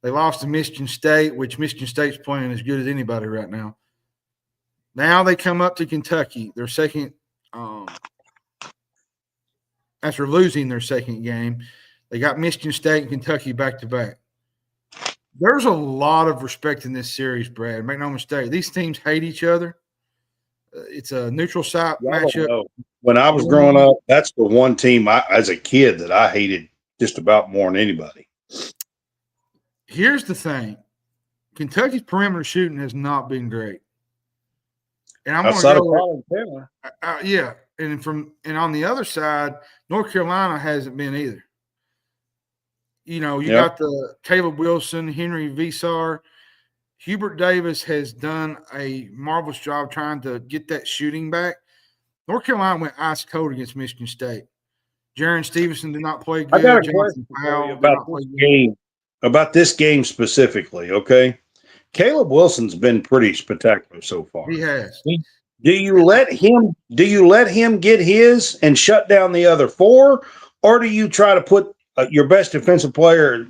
They lost to Michigan State, which Michigan State's playing as good as anybody right now. Now they come up to Kentucky, their second after losing their second game. They got Michigan State and Kentucky back-to-back. There's a lot of respect in this series, Brad. Make no mistake. These teams hate each other. It's a neutral site matchup. When I was growing up, that's the one team as a kid that I hated just about more than anybody. Here's the thing. Kentucky's perimeter shooting has not been great. And I'm going to go yeah. And on the other side, North Carolina hasn't been either. You know, you got the Caleb Wilson, Henry Visar. Hubert Davis has done a marvelous job trying to get that shooting back. North Carolina went ice cold against Michigan State. Jaron Stevenson did not play good. I got a question for you about this game specifically, okay? Caleb Wilson's been pretty spectacular so far. He has. Do you let him get his and shut down the other 4, or do you try to put your best defensive player,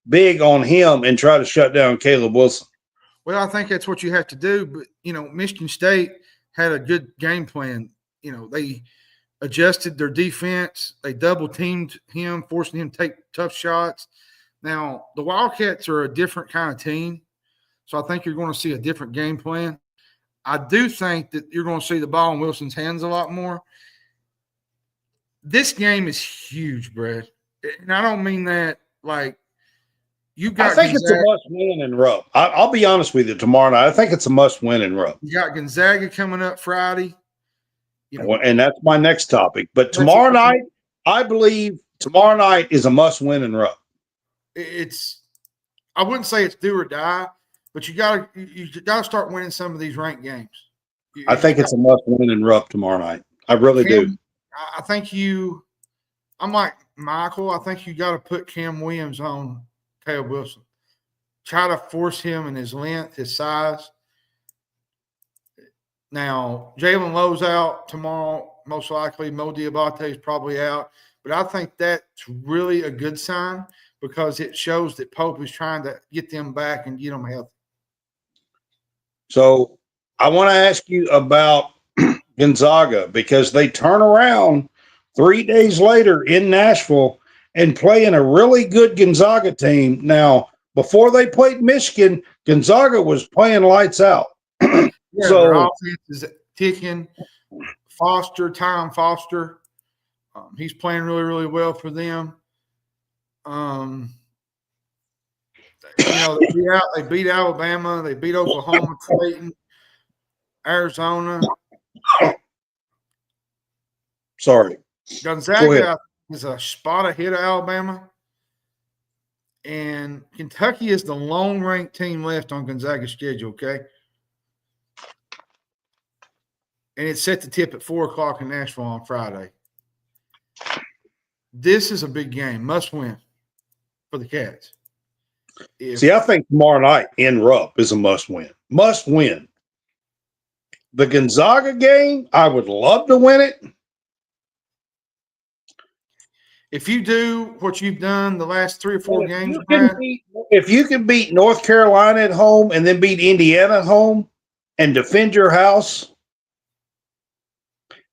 big on him and try to shut down Caleb Wilson? Well, I think that's what you have to do. But, Michigan State had a good game plan. They adjusted their defense. They double-teamed him, forcing him to take tough shots. Now, the Wildcats are a different kind of team, so I think you're going to see a different game plan. I do think that you're going to see the ball in Wilson's hands a lot more. This game is huge, Brad. And I don't mean that like you got. I think Gonzaga. It's a must-win in Rupp. I'll be honest with you tomorrow night. I think it's a must-win in Rupp. You got Gonzaga coming up Friday. And that's my next topic. But tomorrow night, I believe tomorrow night is a must-win in Rupp. I wouldn't say it's do or die, but you got to start winning some of these ranked games. I think it's a must-win in Rupp tomorrow night. I really do. I think I'm like Michael, I think you got to put Cam Williams on Caleb Wilson. Try to force him in his length, his size. Now, Jalen Lowe's out tomorrow, most likely. Mo Diabate is probably out. But I think that's really a good sign because it shows that Pope is trying to get them back and get them healthy. So I want to ask you about Gonzaga because they turn around 3 days later in Nashville and playing a really good Gonzaga team. Now, before they played Michigan, Gonzaga was playing lights out. Yeah, So their offense is ticking. Tyron Foster, he's playing really, really well for them. They beat Alabama, they beat Oklahoma, Creighton, Arizona. Sorry. Gonzaga is a spot ahead of Alabama. And Kentucky is the lone ranked team left on Gonzaga's schedule, okay? And it's set to tip at 4 o'clock in Nashville on Friday. This is a big game, must win for the Cats. I think tomorrow night in Rupp is a must win. Must win. The Gonzaga game, I would love to win it. If you do what you've done the last 3 or 4 games, if you can beat North Carolina at home and then beat Indiana at home and defend your house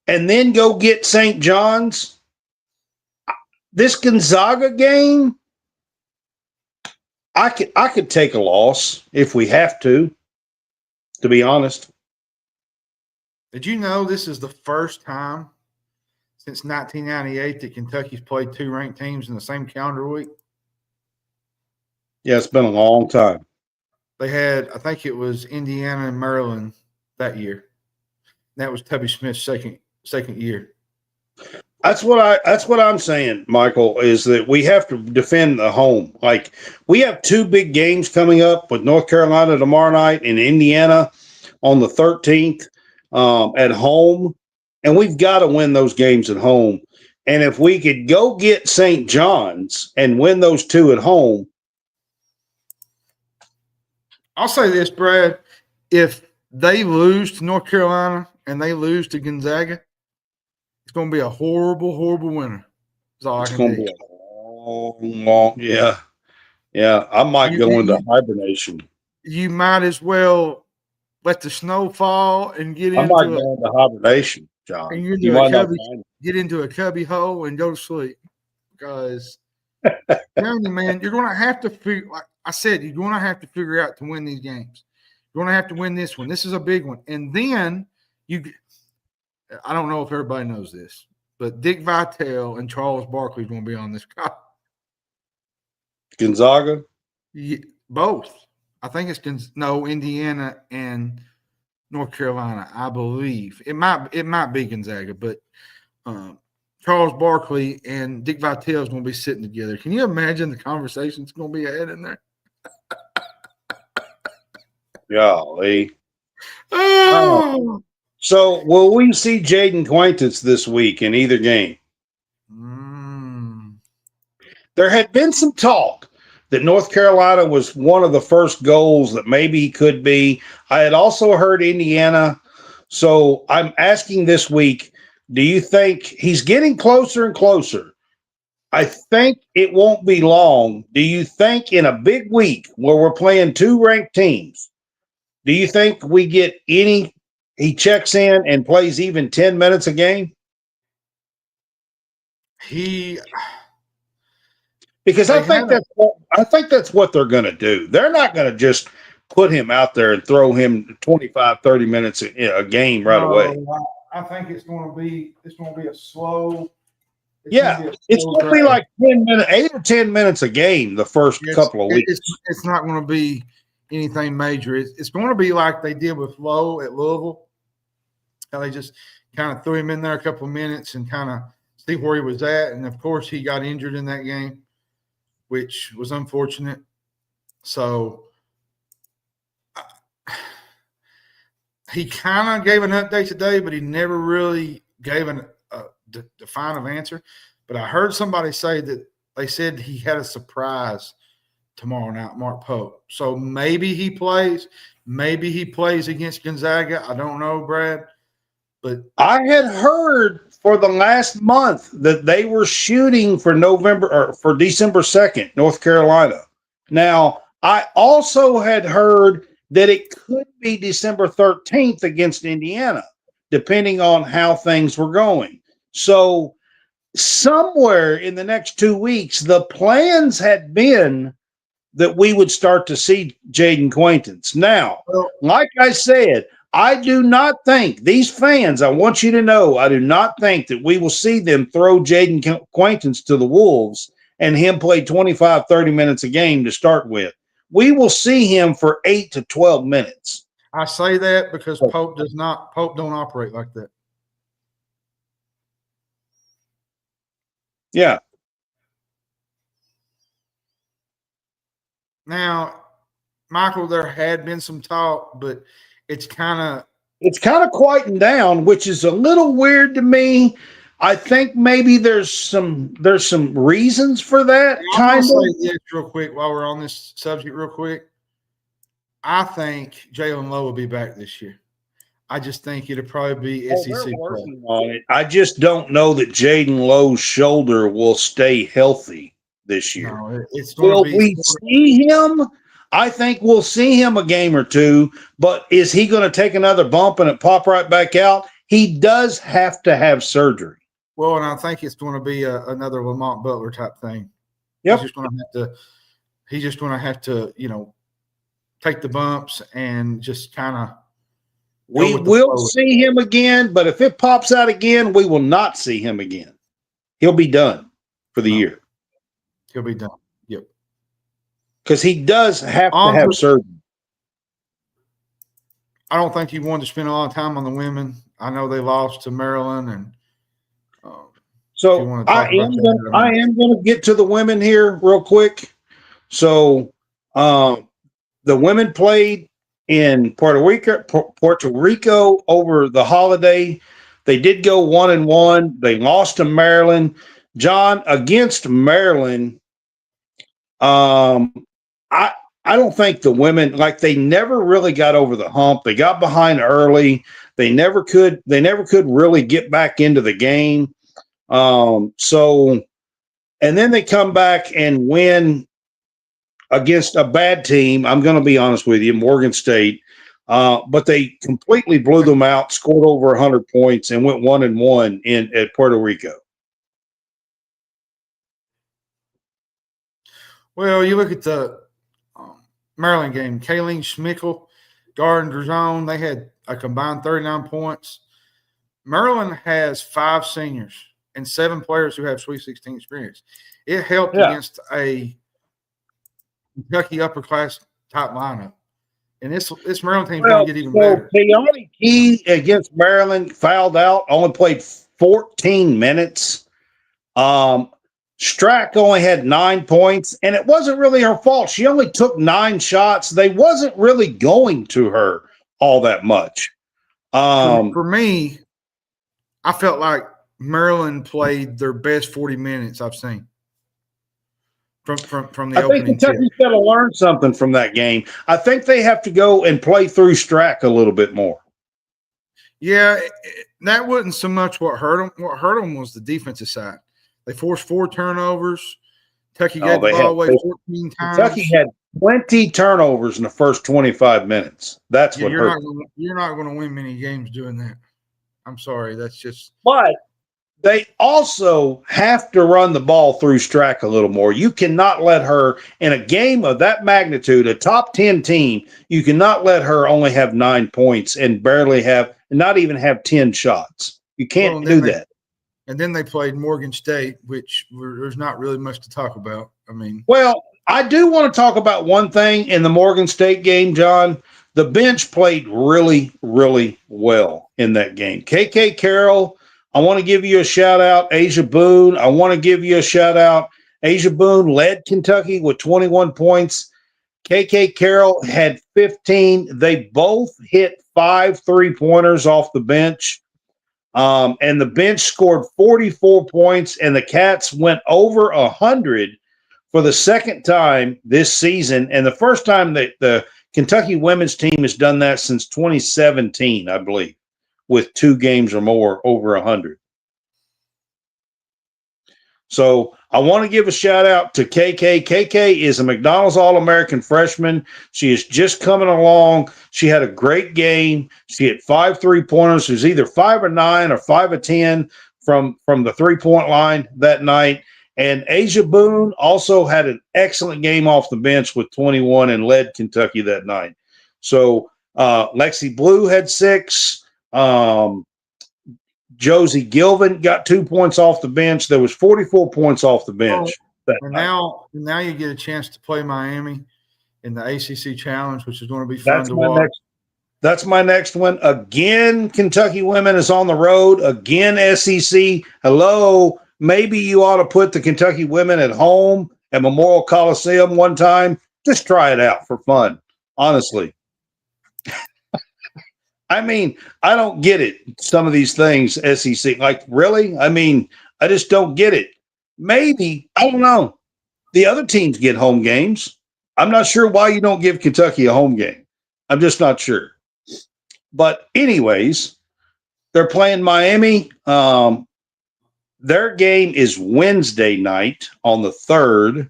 and then go get St. John's, this Gonzaga game, I could take a loss if we have to be honest. Did you know this is the first time since 1998 that Kentucky's played 2 ranked teams in the same calendar week? Yeah, it's been a long time. They had, I think it was Indiana and Maryland that year. That was Tubby Smith's second year. That's what I'm saying, Michael, is that we have to defend the home. Like, we have 2 big games coming up with North Carolina tomorrow night and Indiana on the 13th at home, and we've got to win those games at home. And if we could go get St. John's and win those 2 at home. I'll say this, Brad. If they lose to North Carolina and they lose to Gonzaga, it's going to be a horrible, horrible winter. That's all I can tell you. It's going to be a long, yeah. Yeah, I might go into hibernation. You might as well let the snow fall and get into hibernation, John. And get into a cubby hole and go to sleep. Because, man, you're going to have to figure – like I said, you're going to have to figure out to win these games. You're going to have to win this one. This is a big one. And then I don't know if everybody knows this, but Dick Vitale and Charles Barkley is going to be on this call. Gonzaga? Yeah, both. I think it's Indiana and North Carolina, I believe. It might be Gonzaga, but Charles Barkley and Dick Vitale is going to be sitting together. Can you imagine the conversations going to be ahead in there? Golly. Oh. So, will we see Jayden Quaintance this week in either game? There had been some talk that North Carolina was one of the first goals that maybe he could be. I had also heard Indiana. So, I'm asking this week, do you think he's getting closer and closer? I think it won't be long. Do you think in a big week where we're playing 2 ranked teams, do you think we get he checks in and plays even 10 minutes a game? Because I think that's what they're going to do. They're not going to just put him out there and throw him 25, 30 minutes a game right away. I think it's going to be a slow. It's going to be like 8 or 10 minutes a game the first couple of weeks. It's not going to be anything major. It's going to be like they did with Lowe at Louisville. How they just kind of threw him in there a couple of minutes and kind of see where he was at. And, of course, he got injured in that game, which was unfortunate. So he kind of gave an update today, but he never really gave a definitive answer. But I heard somebody say that they said he had a surprise tomorrow night, Mark Pope. So maybe he plays. Maybe he plays against Gonzaga. I don't know, Brad. But I had heard for the last month that they were shooting for December 2nd, North Carolina. Now, I also had heard that it could be December 13th against Indiana, depending on how things were going. So somewhere in the next 2 weeks, the plans had been that we would start to see Jayden Quaintance. Now, like I said, I do not think these fans, I want you to know, I do not think that we will see them throw Jayden Quaintance to the Wolves and him play 25, 30 minutes a game to start with. We will see him for 8 to 12 minutes. I say that because Pope don't operate like that. Yeah. Now, Michael, there had been some talk, but it's kind of quieting down, which is a little weird to me. I think maybe there's some reasons for that. I'm going to say this real quick while we're on this subject real quick. I think Jalen Lowe will be back this year. I just think it'll probably be SEC play. On it. I just don't know that Jayden Lowe's shoulder will stay healthy this year. No, will we see him? I think we'll see him a game or two, but is he going to take another bump and it pop right back out? He does have to have surgery. Well, and I think it's going to be another Lamont Butler type thing. Yep. He's just going to have to, take the bumps and just kind of. We will see him again, but if it pops out again, we will not see him again. He'll be done for the year. He'll be done. Yep. Because he does have to have surgery. I don't think he wanted to spend a lot of time on the women. I know they lost to Maryland, and so I am going to get to the women here real quick. So the women played in Puerto Rico over the holiday. They did go 1-1. They lost to Maryland. John, against Maryland, I don't think the women, they never really got over the hump. They got behind early. They never could really get back into the game. And then they come back and win against a bad team. I'm going to be honest with you, Morgan State. But they completely blew them out, scored over 100 points, and went 1-1 at Puerto Rico. Well, you look at the Maryland game. Kayleen Schmickel, Gardner Zone, they had a combined 39 points. Maryland has 5 seniors and 7 players who have Sweet 16 experience. It helped against a Kentucky upper class type lineup. And this Maryland team is going to get even better. Keone Key against Maryland fouled out, only played 14 minutes. Strack only had 9 points, and it wasn't really her fault. She only took 9 shots. They wasn't really going to her all that much. For me, I felt like Maryland played their best 40 minutes I've seen from the opening. I think Kentucky's got to learn something from that game. I think they have to go and play through Strack a little bit more. Yeah, that wasn't so much what hurt them. What hurt them was the defensive side. They forced 4 turnovers. Kentucky gave the ball away 14 times. Kentucky had 20 turnovers in the first 25 minutes. That's what hurt. You're not going to win many games doing that. I'm sorry. That's just. But they also have to run the ball through Strack a little more. You cannot let her, in a game of that magnitude, a top 10 team, you cannot let her only have 9 points and not even have 10 shots. You can't do that. And then they played Morgan State, which there's not really much to talk about. Well, I do want to talk about one thing in the Morgan State game, John. The bench played really, really well in that game. KK Carroll, I want to give you a shout out. Asia Boone, I want to give you a shout out. Asia Boone led Kentucky with 21 points. KK Carroll had 15. They both hit 5 3-pointers off the bench. And the bench scored 44 points, and the Cats went over 100 for the second time this season, and the first time that the Kentucky women's team has done that since 2017, I believe, with 2 games or more over 100. So I want to give a shout out to KK. KK is a McDonald's All-American freshman. She is just coming along. She had a great game. She hit 5 3-pointers. She was either 5 or 9 or 5 or 10 from the 3-point line that night. And Asia Boone also had an excellent game off the bench with 21 and led Kentucky that night. So Lexi Blue had 6. Josie Gilvin got 2 points off the bench. There was 44 points off the bench. And now you get a chance to play Miami in the ACC Challenge, which is going to be fun to watch. That's my next one. Again, Kentucky women is on the road. Again, SEC. Hello. Maybe you ought to put the Kentucky women at home at Memorial Coliseum one time. Just try it out for fun, honestly. I mean, I don't get it. Some of these things, SEC, like really? I mean, I just don't get it. Maybe, I don't know. The other teams get home games. I'm not sure why you don't give Kentucky a home game. I'm just not sure. But anyways, they're playing Miami. Their game is Wednesday night on the 3rd.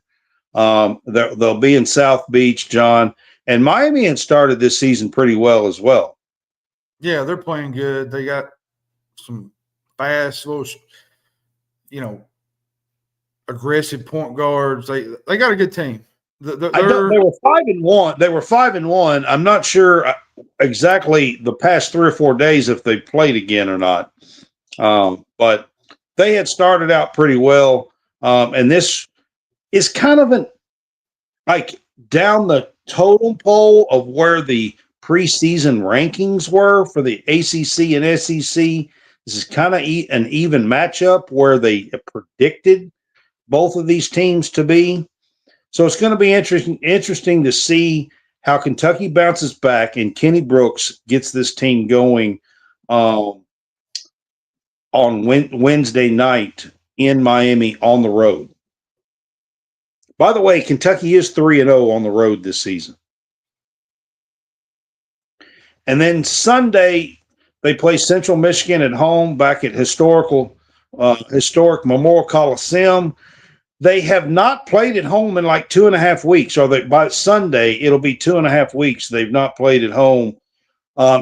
They'll be in South Beach, John. And Miami had started this season pretty well as well. Yeah, they're playing good. They got some fast, little, aggressive point guards. They got a good team. They were 5-1. They were 5-1. I'm not sure exactly the past 3 or 4 days if they played again or not. But they had started out pretty well. And this is kind of down the totem pole of where the preseason rankings were for the ACC and SEC. This is kind of an even matchup where they predicted both of these teams to be. So it's going to be interesting to see how Kentucky bounces back and Kenny Brooks gets this team going on Wednesday night in Miami on the road. By the way, Kentucky is 3-0 on the road this season. And then Sunday, they play Central Michigan at home back at historic Memorial Coliseum. They have not played at home in like 2.5 weeks, or by Sunday, it'll be 2.5 weeks. They've not played at home.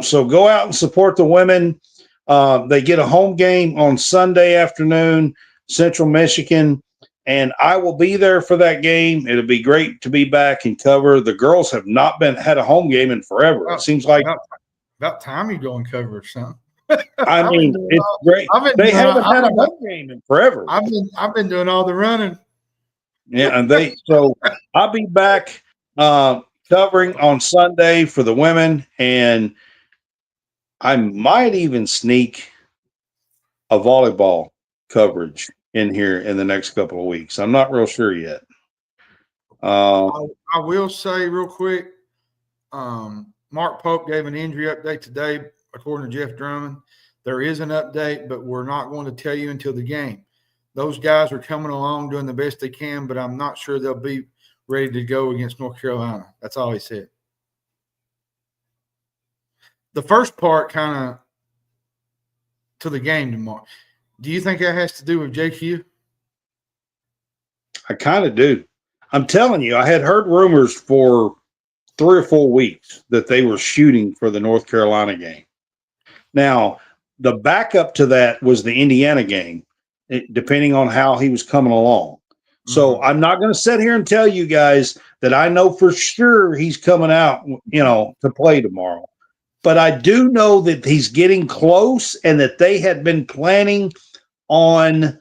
So go out and support the women. They get a home game on Sunday afternoon, Central Michigan, and I will be there for that game. It'll be great to be back and cover. The girls have not had a home game in forever. It seems like about time you go and cover something. I mean, it's great. They haven't had a home game in forever. I've been doing all the running. Yeah, and so I'll be back covering on Sunday for the women, and I might even sneak a volleyball coverage in here in the next couple of weeks. I'm not real sure yet. I will say real quick, Mark Pope gave an injury update today, according to Jeff Drummond. There is an update, but we're not going to tell you until the game. Those guys are coming along doing the best they can, but I'm not sure they'll be ready to go against North Carolina. That's all he said. The first part kind of to the game tomorrow. Do you think that has to do with JQ? I kind of do. I'm telling you, I had heard rumors for 3 or 4 weeks that they were shooting for the North Carolina game. Now, the backup to that was the Indiana game, depending on how he was coming along. So I'm not going to sit here and tell you guys that I know for sure he's coming out, to play tomorrow. But I do know that he's getting close and that they had been planning on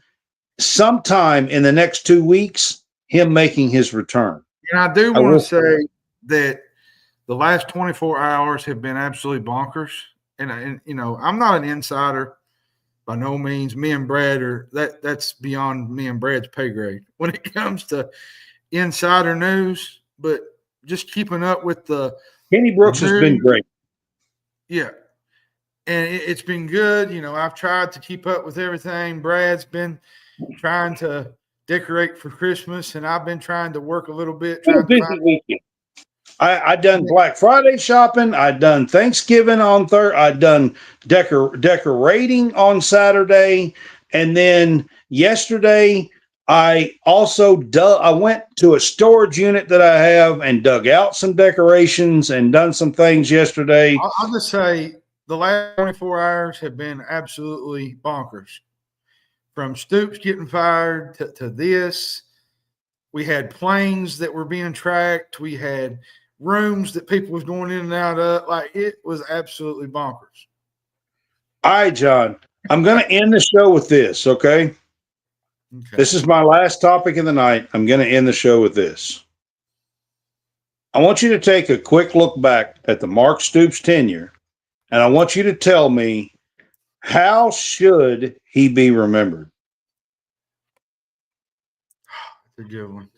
sometime in the next 2 weeks him making his return. And I do want to say that the last 24 hours have been absolutely bonkers. And I'm not an insider by no means. Me and Brad that's beyond me and Brad's pay grade when it comes to insider news. But just keeping up with the Kenny Brooks has been great. Yeah. and it's been good. You know, I've tried to keep up with everything. Brad's been trying to decorate for Christmas, and I've been trying to work a little bit, Been a trying to busy find. weekend. I done Black Friday shopping. I done Thanksgiving on Thursday. I done decorating on Saturday, and then yesterday I also I went to a storage unit that I have and dug out some decorations and done some things yesterday. I'll just say the last 24 hours have been absolutely bonkers. From Stoops getting fired to this, we had planes that were being tracked. We had rooms that people was going in and out of. Like, it was absolutely bonkers. All right, John, I'm going to end the show with this, okay? Okay. This is my last topic of the night. I'm going to end the show with this. I want you to take a quick look back at the Mark Stoops tenure, and I want you to tell me, how should he be remembered? That's a good one.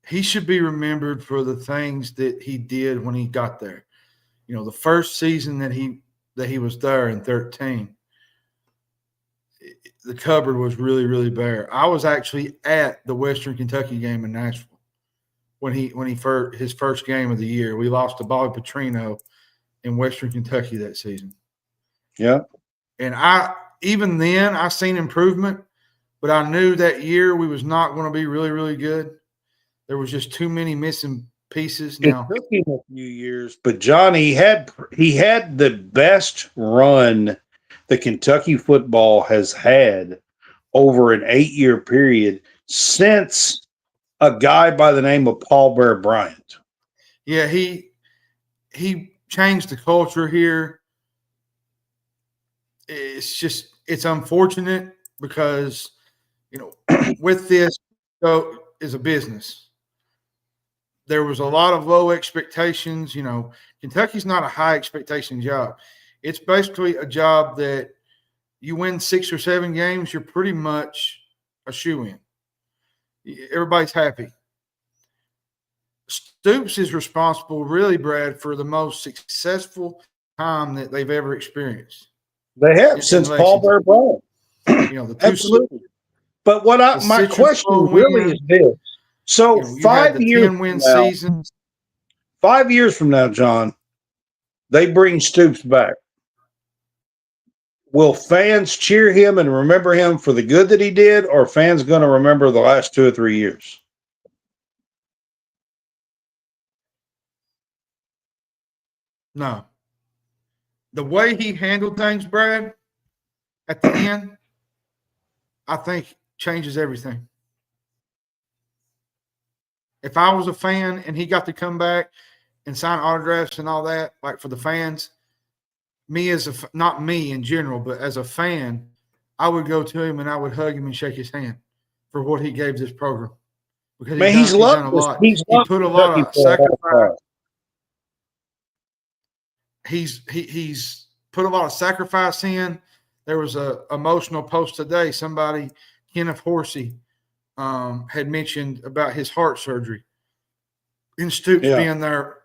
He should be remembered for the things that he did when he got there. You know, the first season that he was there in 13, the cupboard was really, really bare. I was actually at the Western Kentucky game in Nashville when his first game of the year. We lost to Bobby Petrino in Western Kentucky that season. Yeah. And even then I seen improvement, but I knew that year we was not going to be really, really good. There was just too many missing pieces. Now, it took him a few years, but John, he had the best run that Kentucky football has had over an 8-year period since a guy by the name of Paul Bear Bryant. Yeah, he changed the culture here. It's unfortunate because, you know, with this is a business. There was a lot of low expectations. You know, Kentucky's not a high expectation job. It's basically a job that you win 6 or 7 games, you're pretty much a shoo-in. Everybody's happy. Stoops is responsible, really, Brad, for the most successful time that they've ever experienced. They have since Paul Bear Bryant. You know, the absolutely. But my question really is this. So 5 years from now, seasons. 5 years from now, John, they bring Stoops back. Will fans cheer him and remember him for the good that he did, or are fans going to remember the last 2 or 3 years? No. The way he handled things, Brad, at the end, I think changes everything. If I was a fan and he got to come back and sign autographs and all that, like for the fans, not me in general, but as a fan, I would go to him and I would hug him and shake his hand for what he gave this program. Because he's done a lot. He put a lot of sacrifice. He's put a lot of sacrifice in. There was a emotional post today. Somebody, Kenneth Horsey, had mentioned about his heart surgery and Stoops being there.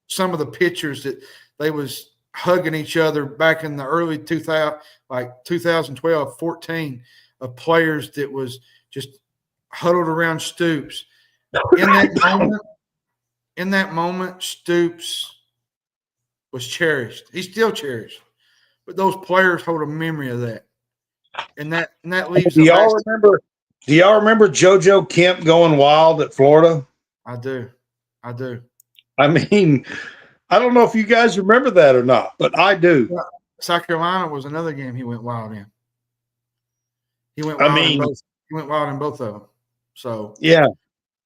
Some of the pictures that they was hugging each other back in the early 2000, like 2012, 14, of players that was just huddled around Stoops. In that moment, Stoops was cherished. He's still cherished, but those players hold a memory of that, and that leaves. Do y'all remember JoJo Kemp going wild at Florida? I do. I mean, I don't know if you guys remember that or not, but I do. South Carolina was another game he went wild in. He went wild in both of them. So yeah,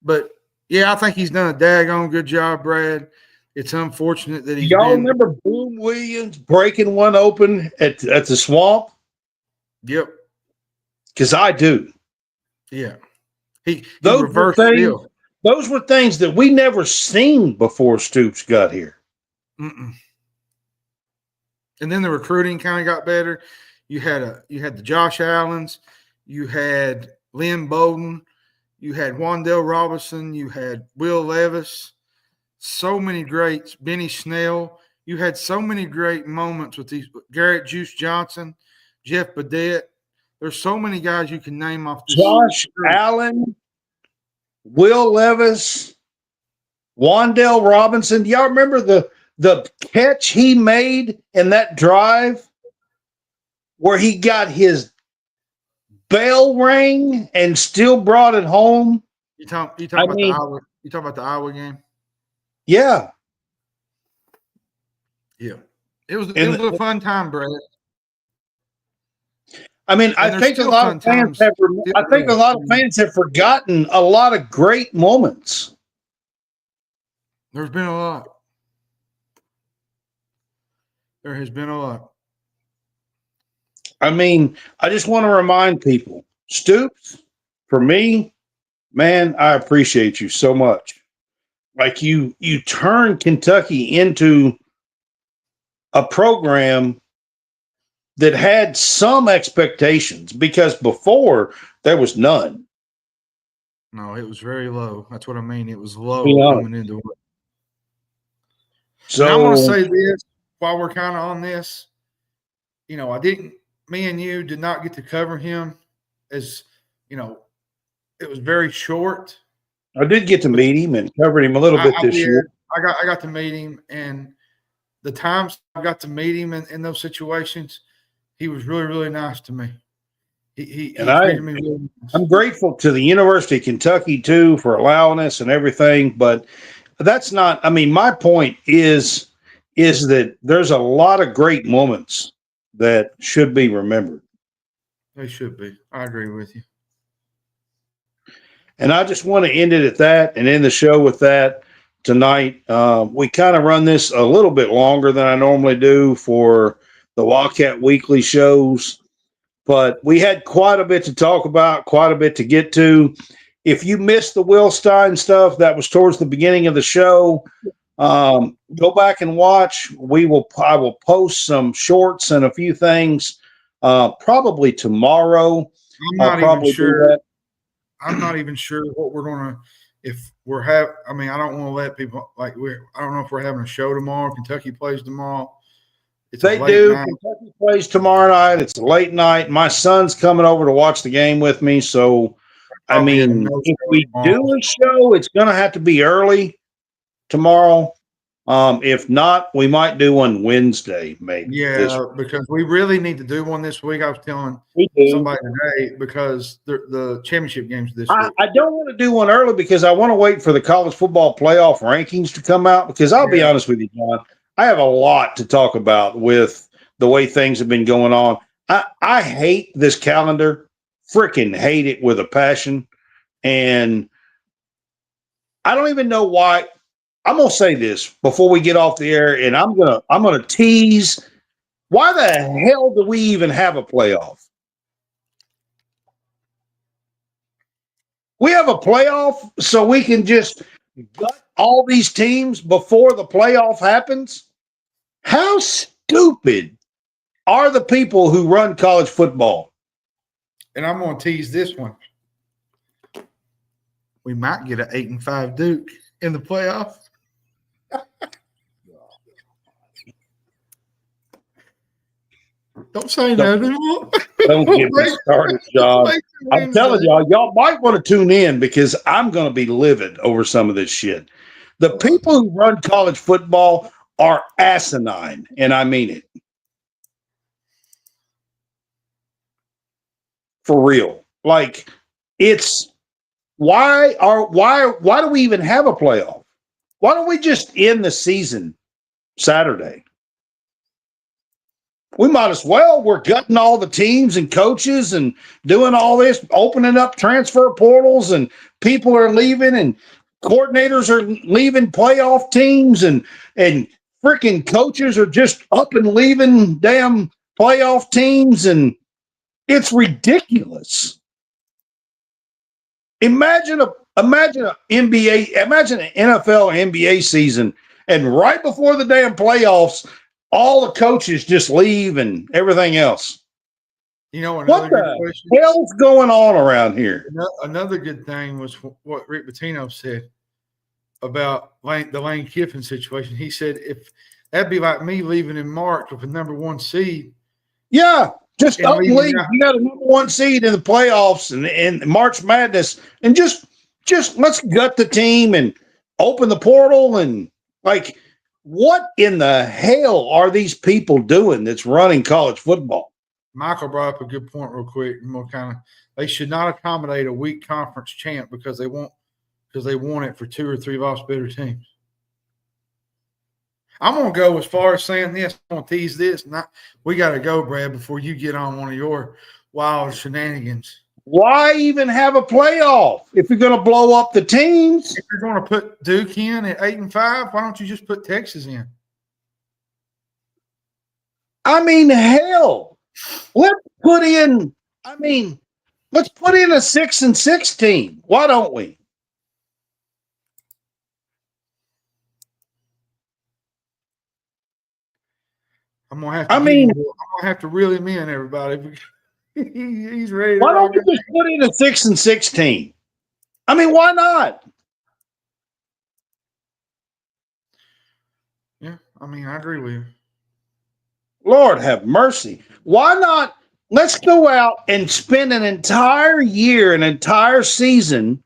but yeah, I think he's done a daggone good job, Brad. It's unfortunate that y'all remember Boom Williams breaking one open at the Swamp? Yep. Because I do. Yeah. He reversed the deal. Those were things that we never seen before Stoops got here. Mm-mm. And then the recruiting kind of got better. You had the Josh Allens, you had Lynn Bowden, you had Wandale Robinson, you had Will Levis, so many greats, Benny Snell. You had so many great moments with these Garrett Juice Johnson, Jeff Badette. There's so many guys you can name off this. Josh Allen, Will Levis, Wandale Robinson. Do y'all remember the catch he made in that drive where he got his bell rang and still brought it home? You talking about the Iowa game? Yeah. Yeah. It was a fun time, Brad. I mean, I think a lot of fans have forgotten a lot of great moments. There's been a lot. There has been a lot. I mean, I just want to remind people, Stoops, for me, man, I appreciate you so much. Like you turned Kentucky into a program that had some expectations, because before there was none. No, it was very low. That's what I mean. It was low coming into it. So and I want to say this while we're kind of on this. You know, me and you did not get to cover him, as you know, it was very short. I did get to meet him and covered him a little bit this year. I got to meet him, and the times I got to meet him in those situations, he was really, really nice to me. He treated me really nice. I'm grateful to the University of Kentucky too for allowing us and everything, but that's not. I mean, my point is that there's a lot of great moments that should be remembered. They should be. I agree with you. And I just want to end it at that and end the show with that tonight. We kind of run this a little bit longer than I normally do for the Wildcat Weekly shows, but we had quite a bit to talk about, quite a bit to get to. If you missed the Will Stein stuff, that was towards the beginning of the show. Go back and watch. I will post some shorts and a few things probably tomorrow. I'm not even sure. I'm not even sure what we're going to, if we're I mean, I don't want to let people I don't know if we're having a show tomorrow. Kentucky plays tomorrow. They do. Kentucky plays tomorrow night. It's a late night. My son's coming over to watch the game with me. So, I mean, if we do a show, it's going to have to be early tomorrow. If not, we might do one Wednesday, maybe. Yeah, because we really need to do one this week. I was telling somebody today, because the championship games this week. I don't want to do one early because I want to wait for the college football playoff rankings to come out, because I'll be honest with you, John, I have a lot to talk about with the way things have been going on. I hate this calendar, freaking hate it with a passion, and I don't even know why. I'm going to say this before we get off the air, and I'm going to tease. Why the hell do we even have a playoff? We have a playoff so we can just gut all these teams before the playoff happens? How stupid are the people who run college football? And I'm going to tease this one. We might get an 8-5 Duke in the playoff. Don't say nothing. Don't get me started, John. I'm telling y'all might want to tune in, because I'm going to be livid over some of this shit. The people who run college football are asinine, and I mean it. For real. Like, it's why do we even have a playoff? Why don't we just end the season Saturday? We might as well. We're gutting all the teams and coaches and doing all this, opening up transfer portals, and people are leaving, and coordinators are leaving playoff teams, and freaking coaches are just up and leaving damn playoff teams, and it's ridiculous. Imagine an NBA, imagine an NFL or NBA season, and right before the damn playoffs, all the coaches just leave and everything else. You know, what the hell's going on around here? Another good thing was what Rick Pitino said about the Lane Kiffin situation. He said if That'd be like me leaving in March with a number 1 seed. Yeah, just And open leaving league. out. You got a number 1 seed in the playoffs and March Madness, and just let's gut the team and open the portal and like, what in the hell are these people doing that's running college football? Michael brought up a good point real quick. They should not accommodate a weak conference champ because they want it for 2 or 3 lost better teams. I'm gonna go as far as saying this. I'm gonna tease this. We got to go, Brad, before you get on one of your wild shenanigans. Why even have a playoff if you're going to blow up the teams? If you're going to put Duke in at 8-5, why don't you just put Texas in? I mean, hell, let's put in a 6-6 team. Why don't we? I'm gonna have to reel him in, everybody. He's ready. Why don't we just put in a 6-6 team? I mean, why not? Yeah, I agree with you. Lord have mercy. Why not? Let's go out and spend an entire year, an entire season,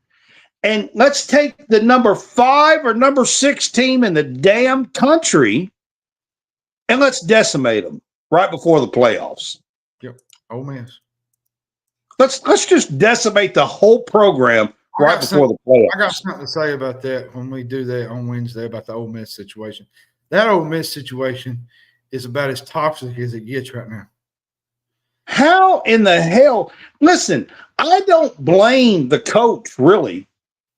and let's take the number 5 or number 6 team in the damn country and let's decimate them right before the playoffs. Yep. Ole Miss. Let's just decimate the whole program right before the playoffs. I got something to say about that when we do that on Wednesday about the Ole Miss situation. That Ole Miss situation is about as toxic as it gets right now. How in the hell? Listen, I don't blame the coach, really.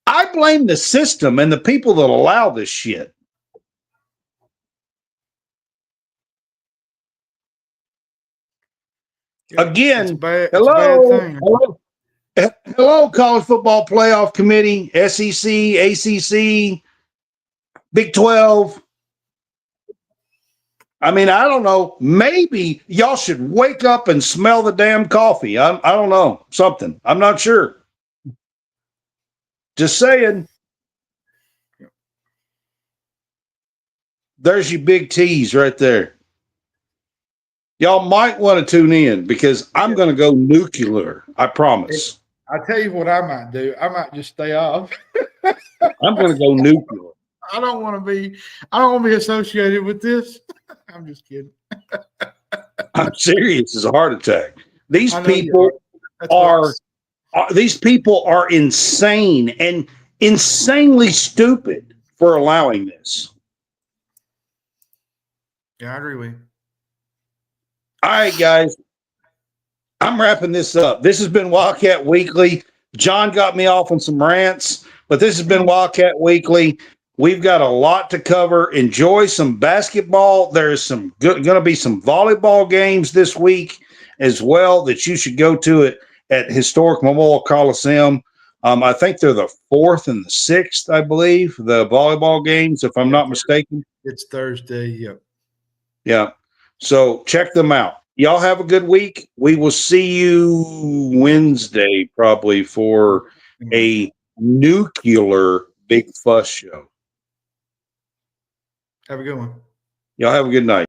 I blame the system and the people that allow this shit. Again, hello, College Football Playoff Committee, SEC, ACC, Big 12. I mean, I don't know. Maybe y'all should wake up and smell the damn coffee. I don't know. Something. I'm not sure. Just saying. There's your big tease right there. Y'all might want to tune in because I'm going to go nuclear. I promise. I tell you what I might do. I might just stay off. I'm going to go nuclear. I don't want to be associated with this. I'm just kidding. I'm serious. It's a heart attack. These people are insane and insanely stupid for allowing this. Yeah, I agree with you. All right, guys. I'm wrapping this up. This has been Wildcat Weekly. John got me off on some rants, but this has been Wildcat Weekly. We've got a lot to cover. Enjoy some basketball. There's some going to be some volleyball games this week as well that you should go to it at Historic Memorial Coliseum. I think they're the 4th and the 6th, I believe, the volleyball games, if I'm not mistaken. It's Thursday. Yep. Yeah. So check them out. Y'all have a good week. We will see you Wednesday probably for a nuclear Big Fuss show. Have a good one. Y'all have a good night.